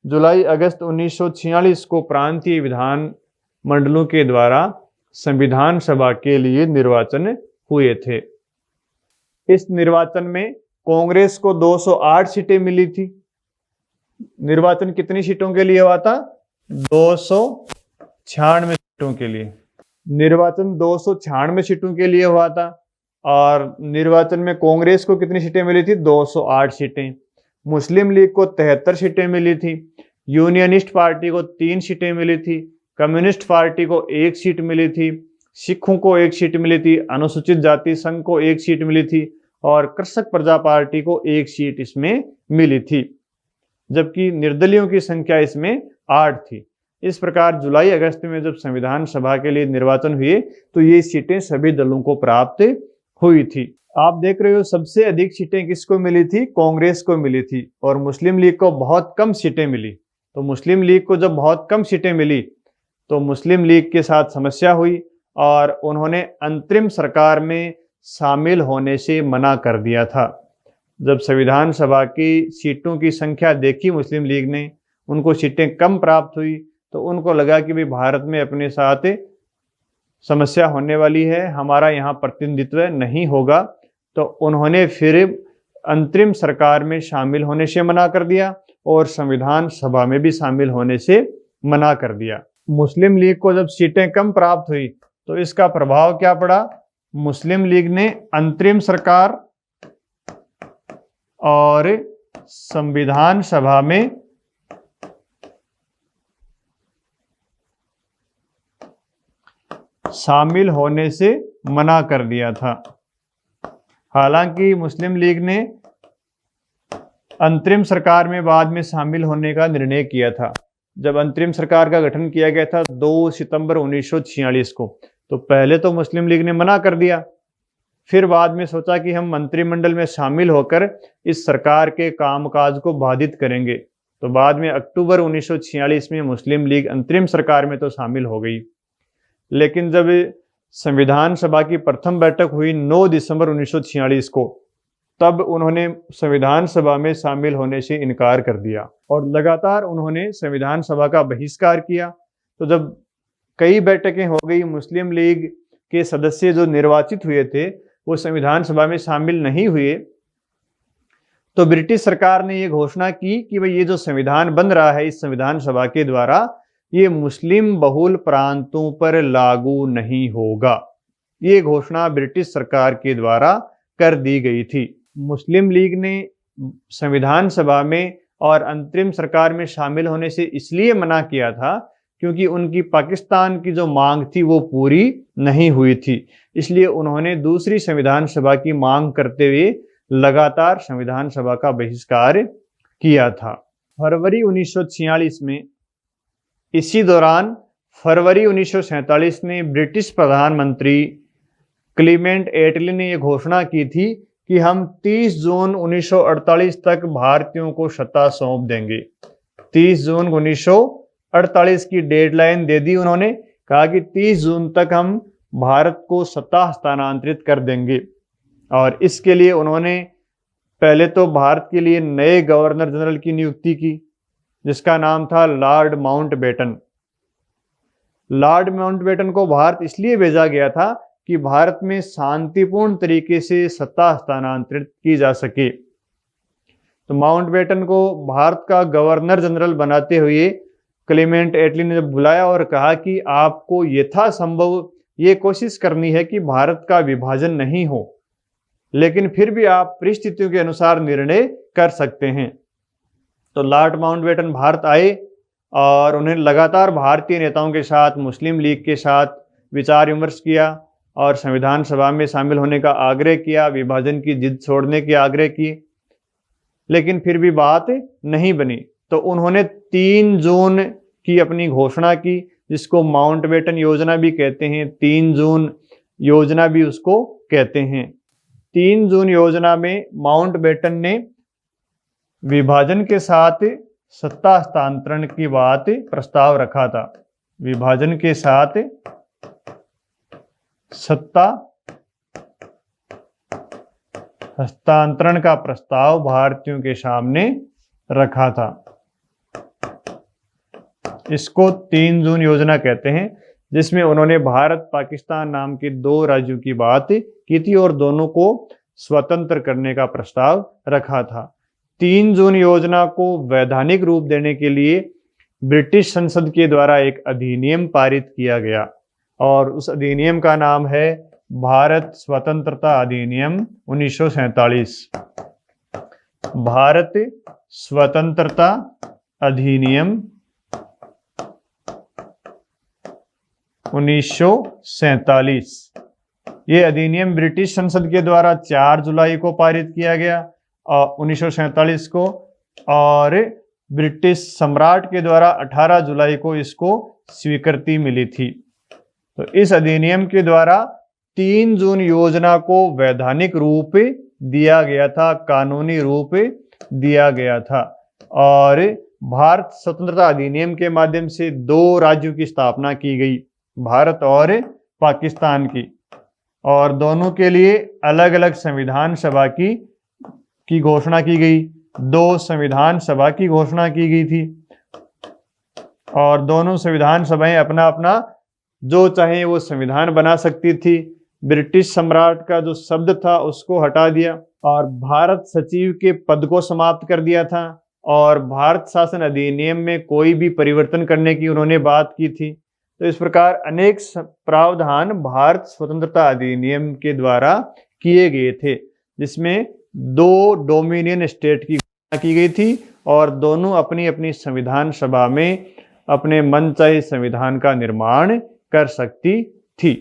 जुलाई अगस्त 1946 को प्रांतीय विधान मंडलों के द्वारा संविधान सभा के लिए निर्वाचन हुए थे। इस निर्वाचन में कांग्रेस को 208 सीटें मिली थी। निर्वाचन कितनी सीटों के लिए हुआ था? 296 सीटों के लिए। निर्वाचन 296 सीटों के लिए हुआ था। और निर्वाचन में कांग्रेस को कितनी सीटें मिली थी? 208 सीटें। मुस्लिम लीग को 73 सीटें मिली थी। यूनियनिस्ट पार्टी को 3 सीटें मिली थी। कम्युनिस्ट पार्टी को 1 सीट मिली थी। सिखों को 1 सीट मिली थी। अनुसूचित जाति संघ को 1 सीट मिली थी। और कृषक प्रजा पार्टी को 1 सीट इसमें मिली थी, जबकि निर्दलियों की संख्या इसमें 8 थी। इस प्रकार जुलाई अगस्त में जब संविधान सभा के लिए निर्वाचन हुए तो ये सीटें सभी दलों को प्राप्त हुई थी। आप देख रहे हो सबसे अधिक सीटें किसको मिली थी? कांग्रेस को मिली थी। और मुस्लिम लीग को बहुत कम सीटें मिली। तो मुस्लिम लीग को जब बहुत कम सीटें मिली तो मुस्लिम लीग के साथ समस्या हुई और उन्होंने अंतरिम सरकार में शामिल होने से मना कर दिया था। जब संविधान सभा की सीटों की संख्या देखी मुस्लिम लीग ने, उनको सीटें कम प्राप्त हुई, तो उनको लगा कि भाई भारत में अपने साथ समस्या होने वाली है, हमारा यहाँ प्रतिनिधित्व नहीं होगा। तो उन्होंने फिर अंतरिम सरकार में शामिल होने से मना कर दिया और संविधान सभा में भी शामिल होने से मना कर दिया। मुस्लिम लीग को जब सीटें कम प्राप्त हुई तो इसका प्रभाव क्या पड़ा? मुस्लिम लीग ने अंतरिम सरकार और संविधान सभा में शामिल होने से मना कर दिया था। हालांकि मुस्लिम लीग ने अंतरिम सरकार में बाद में शामिल होने का निर्णय किया था। जब अंतरिम सरकार का गठन किया गया था 2 सितंबर 1946 को, तो पहले तो मुस्लिम लीग ने मना कर दिया, फिर बाद में सोचा कि हम मंत्रिमंडल में शामिल होकर इस सरकार के कामकाज को बाधित करेंगे। तो बाद में अक्टूबर 1946 में मुस्लिम लीग अंतरिम सरकार में तो शामिल हो गई। लेकिन जब संविधान सभा की प्रथम बैठक हुई 9 दिसंबर 1946 को, तब उन्होंने संविधान सभा में शामिल होने से इनकार कर दिया और लगातार उन्होंने संविधान सभा का बहिष्कार किया। तो जब कई बैठकें हो गई, मुस्लिम लीग के सदस्य जो निर्वाचित हुए थे वो संविधान सभा में शामिल नहीं हुए, तो ब्रिटिश सरकार ने ये घोषणा की कि भाई ये जो संविधान बन रहा है इस संविधान सभा के द्वारा, ये मुस्लिम बहुल प्रांतों पर लागू नहीं होगा। ये घोषणा ब्रिटिश सरकार के द्वारा कर दी गई थी। मुस्लिम लीग ने संविधान सभा में और अंतरिम सरकार में शामिल होने से इसलिए मना किया था क्योंकि उनकी पाकिस्तान की जो मांग थी वो पूरी नहीं हुई थी। इसलिए उन्होंने दूसरी संविधान सभा की मांग करते हुए लगातार संविधान सभा का बहिष्कार किया था। फरवरी 1946 में, इसी दौरान फरवरी 1947 में ब्रिटिश प्रधानमंत्री क्लीमेंट एटली ने यह घोषणा की थी कि हम 30 जून 1948 तक भारतीयों को सत्ता सौंप देंगे। 30 जून 1948 की डेडलाइन दे दी उन्होंने, कहा कि 30 जून तक हम भारत को सत्ता हस्तांतरित कर देंगे। और इसके लिए उन्होंने पहले तो भारत के लिए नए गवर्नर जनरल की नियुक्ति की, जिसका नाम था लॉर्ड माउंटबेटन। लॉर्ड माउंटबेटन को भारत इसलिए भेजा गया था कि भारत में शांतिपूर्ण तरीके से सत्ता हस्तांतरित की जा सके। तो माउंटबेटन को भारत का गवर्नर जनरल बनाते हुए क्लेमेंट एटली ने जब बुलाया और कहा कि आपको यथासंभव ये कोशिश करनी है कि भारत का विभाजन नहीं हो, लेकिन फिर भी आप परिस्थितियों के अनुसार निर्णय कर सकते हैं। तो लॉर्ड माउंटबेटन भारत आए और उन्होंने लगातार भारतीय नेताओं के साथ, मुस्लिम लीग के साथ विचार विमर्श किया और संविधान सभा में शामिल होने का आग्रह किया, विभाजन की जिद छोड़ने की आग्रह की, लेकिन फिर भी बात नहीं बनी। तो उन्होंने 3 जून की अपनी घोषणा की, जिसको माउंटबेटन योजना भी कहते हैं, 3 जून योजना भी उसको कहते हैं। 3 जून योजना में माउंटबेटन ने विभाजन के साथ सत्ता हस्तांतरण की बात प्रस्ताव रखा था। विभाजन के साथ सत्ता हस्तांतरण का प्रस्ताव भारतीयों के सामने रखा था। इसको 3 जून योजना कहते हैं, जिसमें उन्होंने भारत पाकिस्तान नाम के 2 राज्यों की बात की थी और दोनों को स्वतंत्र करने का प्रस्ताव रखा था। 3 जून योजना को वैधानिक रूप देने के लिए ब्रिटिश संसद के द्वारा एक अधिनियम पारित किया गया और उस अधिनियम का नाम है भारत स्वतंत्रता अधिनियम 1947। भारत स्वतंत्रता अधिनियम 1947। ये अधिनियम ब्रिटिश संसद के द्वारा 4 जुलाई को पारित किया गया 1947 को, और ब्रिटिश सम्राट के द्वारा 18 जुलाई को इसको स्वीकृति मिली थी। तो इस अधिनियम के द्वारा 3 जून योजना को वैधानिक रूप दिया गया था, कानूनी रूप दिया गया था और भारत स्वतंत्रता अधिनियम के माध्यम से 2 राज्यों की स्थापना की गई, भारत और पाकिस्तान की, और दोनों के लिए अलग अलग संविधान सभा की की घोषणा की गई, 2 संविधान सभा की घोषणा की गई थी, और दोनों संविधान सभाएं अपना अपना जो चाहे वो संविधान बना सकती थी। ब्रिटिश सम्राट का जो शब्द था उसको हटा दिया और भारत सचिव के पद को समाप्त कर दिया था, और भारत शासन अधिनियम में कोई भी परिवर्तन करने की उन्होंने बात की थी। तो इस प्रकार अनेक प्रावधान भारत स्वतंत्रता अधिनियम के द्वारा किए गए थे, जिसमें 2 डोमिनियन स्टेट की घोषणा की गई थी और दोनों अपनी अपनी संविधान सभा में अपने मनचाहे संविधान का निर्माण कर सकती थी।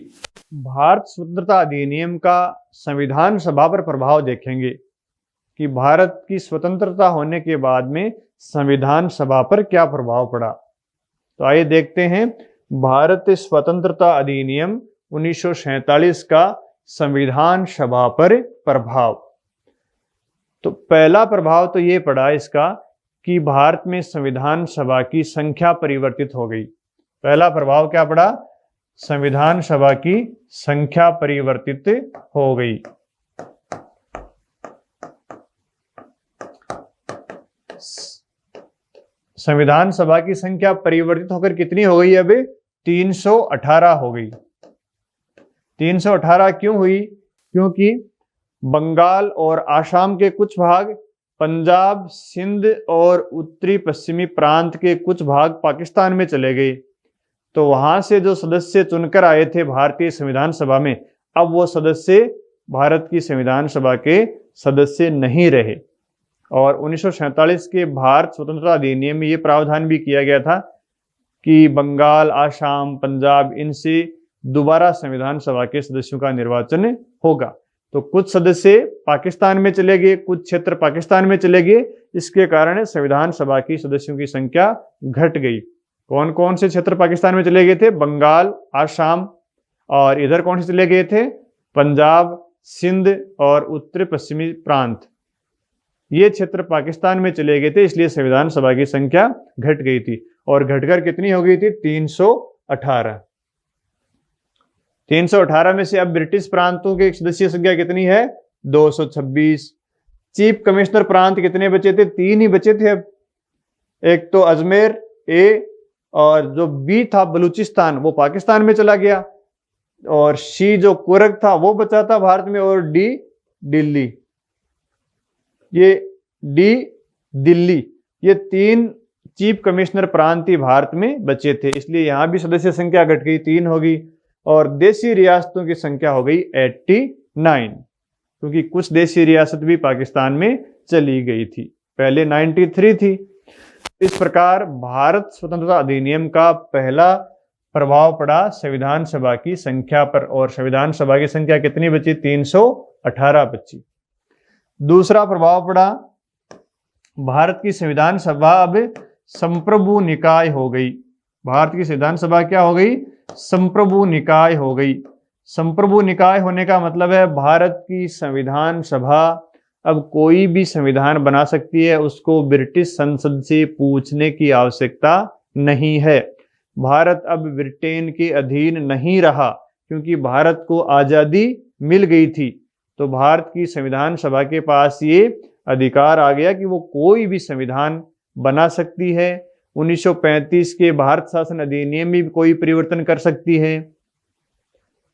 भारत स्वतंत्रता अधिनियम का संविधान सभा पर प्रभाव देखेंगे कि भारत की स्वतंत्रता होने के बाद में संविधान सभा पर क्या प्रभाव पड़ा। तो आइए देखते हैं भारत स्वतंत्रता अधिनियम 1947 का संविधान सभा पर प्रभाव। तो पहला प्रभाव तो ये पड़ा इसका कि भारत में संविधान सभा की संख्या परिवर्तित हो गई। पहला प्रभाव क्या पड़ा? संविधान सभा की संख्या परिवर्तित हो गई। संविधान सभा की संख्या परिवर्तित होकर कितनी हो गई? अब 318 हो गई। 318 क्यों हुई? क्योंकि बंगाल और आसाम के कुछ भाग, पंजाब, सिंध और उत्तरी पश्चिमी प्रांत के कुछ भाग पाकिस्तान में चले गए। तो वहां से जो सदस्य चुनकर आए थे भारतीय संविधान सभा में, अब वो सदस्य भारत की संविधान सभा के सदस्य नहीं रहे। और 1947 के भारत स्वतंत्रता अधिनियम में ये प्रावधान भी किया गया था कि बंगाल, आसाम, पंजाब, इनसे दोबारा संविधान सभा के सदस्यों का निर्वाचन होगा। तो कुछ सदस्य पाकिस्तान में चले गए, कुछ क्षेत्र पाकिस्तान में चले गए। इसके कारण संविधान सभा की सदस्यों की संख्या घट गई। कौन कौन से क्षेत्र पाकिस्तान में चले गए थे? बंगाल, आसाम, और इधर कौन से चले गए थे? पंजाब, सिंध और उत्तर पश्चिमी प्रांत। ये क्षेत्र पाकिस्तान में चले गए थे, इसलिए संविधान सभा की संख्या घट गई थी। और घटकर कितनी हो गई थी? 318। 318 में से अब ब्रिटिश प्रांतों के सदस्य संख्या कितनी है? 226। चीफ कमिश्नर प्रांत कितने बचे थे? 3 ही बचे थे अब। एक तो अजमेर ए, और जो बी था बलूचिस्तान, वो पाकिस्तान में चला गया, और सी जो कुर्ग था वो बचा था भारत में, और डी दिल्ली। ये डी दिल्ली, ये 3 चीफ कमिश्नर प्रांत ही भारत में बचे थे, इसलिए यहां भी सदस्य संख्या घट गई, 3 होगी। और देशी रियासतों की संख्या हो गई 89, क्योंकि कुछ देशी रियासत भी पाकिस्तान में चली गई थी, पहले 93 थी। इस प्रकार भारत स्वतंत्रता अधिनियम का पहला प्रभाव पड़ा संविधान सभा की संख्या पर, और संविधान सभा की संख्या कितनी बची? 318 बची। दूसरा प्रभाव पड़ा, भारत की संविधान सभा अब संप्रभु निकाय हो गई। भारत की संविधान सभा क्या हो गई? संप्रभु निकाय हो गई। संप्रभु निकाय होने का मतलब है भारत की संविधान सभा अब कोई भी संविधान बना सकती है, उसको ब्रिटिश संसद से पूछने की आवश्यकता नहीं है। भारत अब ब्रिटेन के अधीन नहीं रहा, क्योंकि भारत को आजादी मिल गई थी। तो भारत की संविधान सभा के पास ये अधिकार आ गया कि वो कोई भी संविधान बना सकती है। 1935 के भारत शासन अधिनियम में भी कोई परिवर्तन कर सकती है,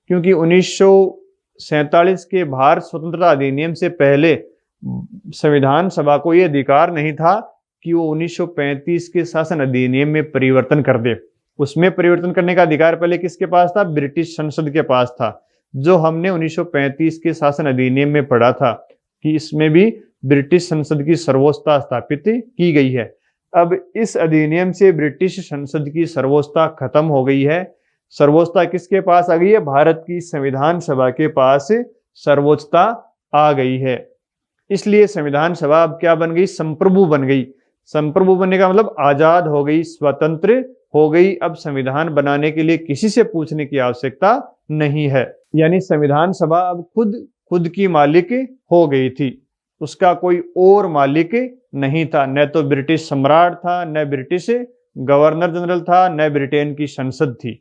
क्योंकि 1947 के भारत स्वतंत्रता अधिनियम से पहले संविधान सभा को यह अधिकार नहीं था कि वो 1935 के शासन अधिनियम में परिवर्तन कर दे। उसमें परिवर्तन करने का अधिकार पहले किसके पास था? ब्रिटिश संसद के पास था, जो हमने 1935 के शासन अधिनियम में पढ़ा था कि इसमें भी ब्रिटिश संसद की सर्वोच्चता स्थापित की गई है। अब इस अधिनियम से ब्रिटिश संसद की सर्वोच्चता खत्म हो गई है। सर्वोच्चता किसके पास आ गई है? भारत की संविधान सभा के पास सर्वोच्चता आ गई है। इसलिए संविधान सभा अब क्या बन गई? संप्रभु बन गई। संप्रभु बनने का मतलब आजाद हो गई, स्वतंत्र हो गई। अब संविधान बनाने के लिए किसी से पूछने की आवश्यकता नहीं है। यानी संविधान सभा अब खुद की मालिक हो गई थी, उसका कोई और मालिक नहीं था। न तो ब्रिटिश सम्राट था, न ब्रिटिश गवर्नर जनरल था, न ब्रिटेन की संसद थी।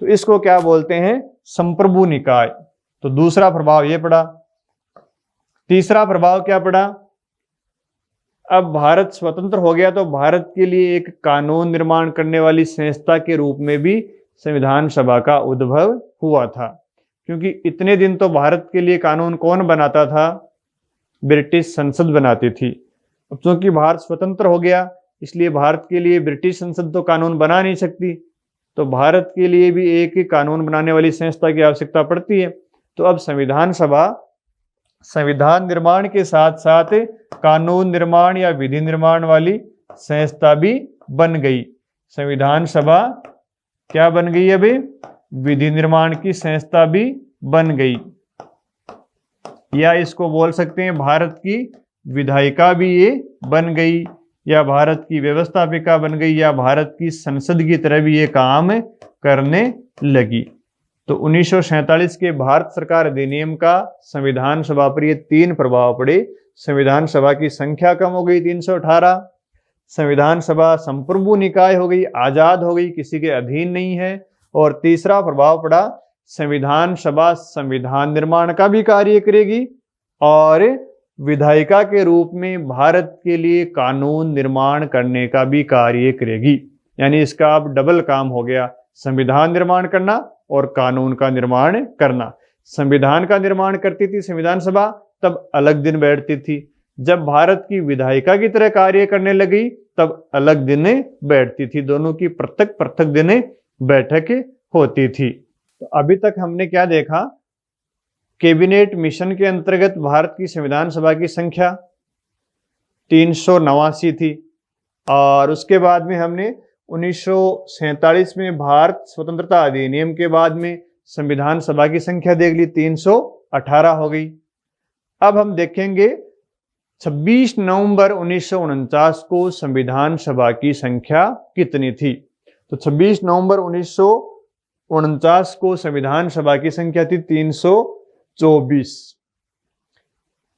तो इसको क्या बोलते हैं? संप्रभु निकाय। तो दूसरा प्रभाव यह पड़ा। तीसरा प्रभाव क्या पड़ा? अब भारत स्वतंत्र हो गया तो भारत के लिए एक कानून निर्माण करने वाली संस्था के रूप में भी संविधान सभा का उद्भव हुआ था, क्योंकि इतने दिन तो भारत के लिए कानून कौन बनाता था? ब्रिटिश संसद बनाती थी। अब चूंकि भारत स्वतंत्र हो गया, इसलिए भारत के लिए ब्रिटिश संसद तो कानून बना नहीं सकती, तो भारत के लिए भी एक कानून बनाने वाली संस्था की आवश्यकता पड़ती है। तो अब संविधान सभा संविधान निर्माण के साथ साथ कानून निर्माण या विधि निर्माण वाली संस्था भी बन गई। संविधान सभा क्या बन गई? अभी विधि निर्माण की संस्था भी बन गई, या इसको बोल सकते हैं भारत की विधायिका भी ये बन गई, या भारत की व्यवस्थापिका बन गई, या भारत की संसद की तरह भी ये काम करने लगी। तो 1947 के भारत सरकार अधिनियम का संविधान सभा पर ये 3 प्रभाव पड़े। संविधान सभा की संख्या कम हो गई 318, संविधान सभा संप्रभु निकाय हो गई, आजाद हो गई, किसी के अधीन नहीं है, और तीसरा प्रभाव पड़ा संविधान सभा संविधान निर्माण का भी कार्य करेगी और विधायिका के रूप में भारत के लिए कानून निर्माण करने का भी कार्य करेगी। यानी इसका अब डबल काम हो गया, संविधान निर्माण करना और कानून का निर्माण करना। संविधान का निर्माण करती थी संविधान सभा, तब अलग दिन बैठती थी। जब भारत की विधायिका की तरह कार्य करने लगी, तब अलग दिन बैठती थी। दोनों की पृथक पृथक दिन बैठक होती थी। तो अभी तक हमने क्या देखा? कैबिनेट मिशन के अंतर्गत भारत की संविधान सभा की संख्या 389 थी, और उसके बाद में हमने 1947 में भारत स्वतंत्रता अधिनियम के बाद में संविधान सभा की संख्या देख ली, 318 हो गई। अब हम देखेंगे 26 नवंबर 1949 को संविधान सभा की संख्या कितनी थी। तो 26 नवंबर 1949 को संविधान सभा की संख्या थी 324।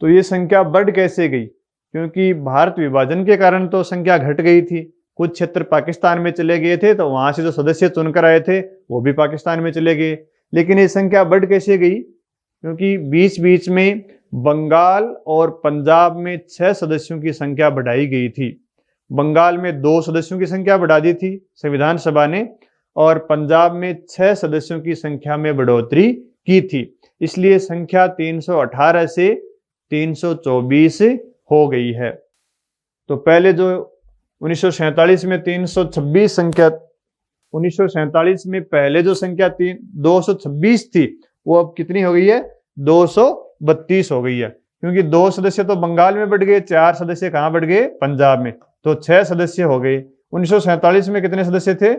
तो ये संख्या बढ़ कैसे गई? क्योंकि भारत विभाजन के कारण तो संख्या घट गई थी। कुछ क्षेत्र पाकिस्तान में चले गए थे, तो वहां से जो सदस्य चुनकर आए थे वो भी पाकिस्तान में चले गए। लेकिन ये संख्या बढ़ कैसे गई? क्योंकि बीच बीच में बंगाल और पंजाब में 6 सदस्यों की संख्या बढ़ाई गई थी। बंगाल में 2 सदस्यों की संख्या बढ़ा दी थी संविधान सभा ने, और पंजाब में 6 सदस्यों की संख्या में बढ़ोतरी की थी। इसलिए संख्या 318 से 324 हो गई है। तो पहले जो 1947 में 326 संख्या, 1947 में पहले जो संख्या 226 थी, वो अब कितनी हो गई है? 232 हो गई है। क्योंकि 2 सदस्य तो बंगाल में बढ़ गए, 4 सदस्य कहाँ बढ़ गए? पंजाब में, तो 6 सदस्य हो गए। 1947 में कितने सदस्य थे?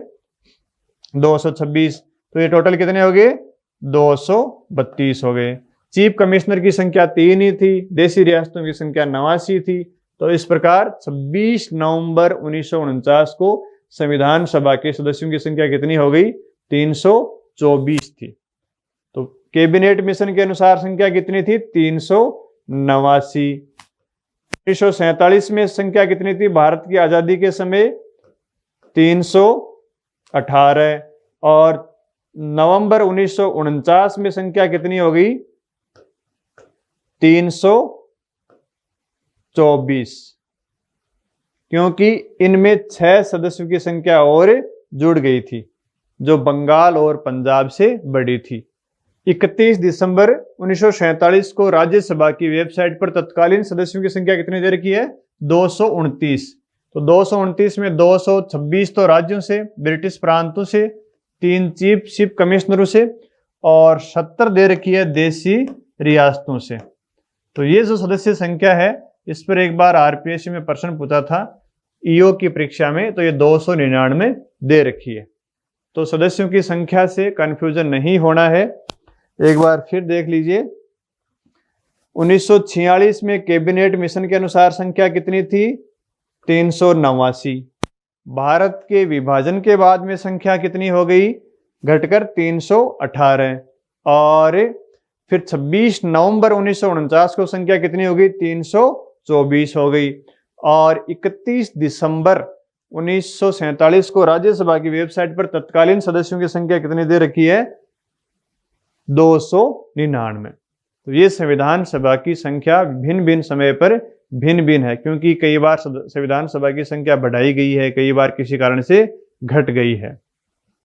226। तो ये टोटल कितने हो गए? 232 हो गए। चीफ कमिश्नर की संख्या 3 ही थी, देशी रियासतों की संख्या 89 थी। तो इस प्रकार 26 नवंबर 1949 को संविधान सभा के सदस्यों की संख्या कितनी हो गई? 324 थी। तो कैबिनेट मिशन के अनुसार संख्या कितनी थी? 389। 1947 में संख्या कितनी थी भारत की आजादी के समय? 318। और नवंबर 1949 में संख्या कितनी हो गई? 324। क्योंकि इनमें 6 सदस्यों की संख्या और जुड़ गई थी, जो बंगाल और पंजाब से बड़ी थी। 31 दिसंबर 1947 को राज्यसभा की वेबसाइट पर तत्कालीन सदस्यों की संख्या कितनी दे रखी है? 229। तो 229 में 226 तो राज्यों से, ब्रिटिश प्रांतों से, 3 चीफ कमिश्नरों से, और 70 दे रखी है देशी रियासतों से। तो ये जो सदस्य संख्या है, इस पर एक बार आरपीएससी में प्रश्न पूछा था ईओ की परीक्षा में, तो ये 299 दे रखी है। तो सदस्यों की संख्या से कंफ्यूजन नहीं होना है। एक बार फिर देख लीजिए, 1946 में कैबिनेट मिशन के अनुसार संख्या कितनी थी? 389। भारत के विभाजन के बाद में संख्या कितनी हो गई? घटकर 318। और फिर 26 नवंबर 1949 को संख्या कितनी हो गई? 324 हो गई। और 31 दिसंबर 1947 को राज्यसभा की वेबसाइट पर तत्कालीन सदस्यों की संख्या कितनी दे रखी है? 299। तो ये संविधान सभा की संख्या भिन्न भिन्न समय पर भिन्न भिन्न है, क्योंकि कई बार संविधान सभा की संख्या बढ़ाई गई है, कई बार किसी कारण से घट गई है।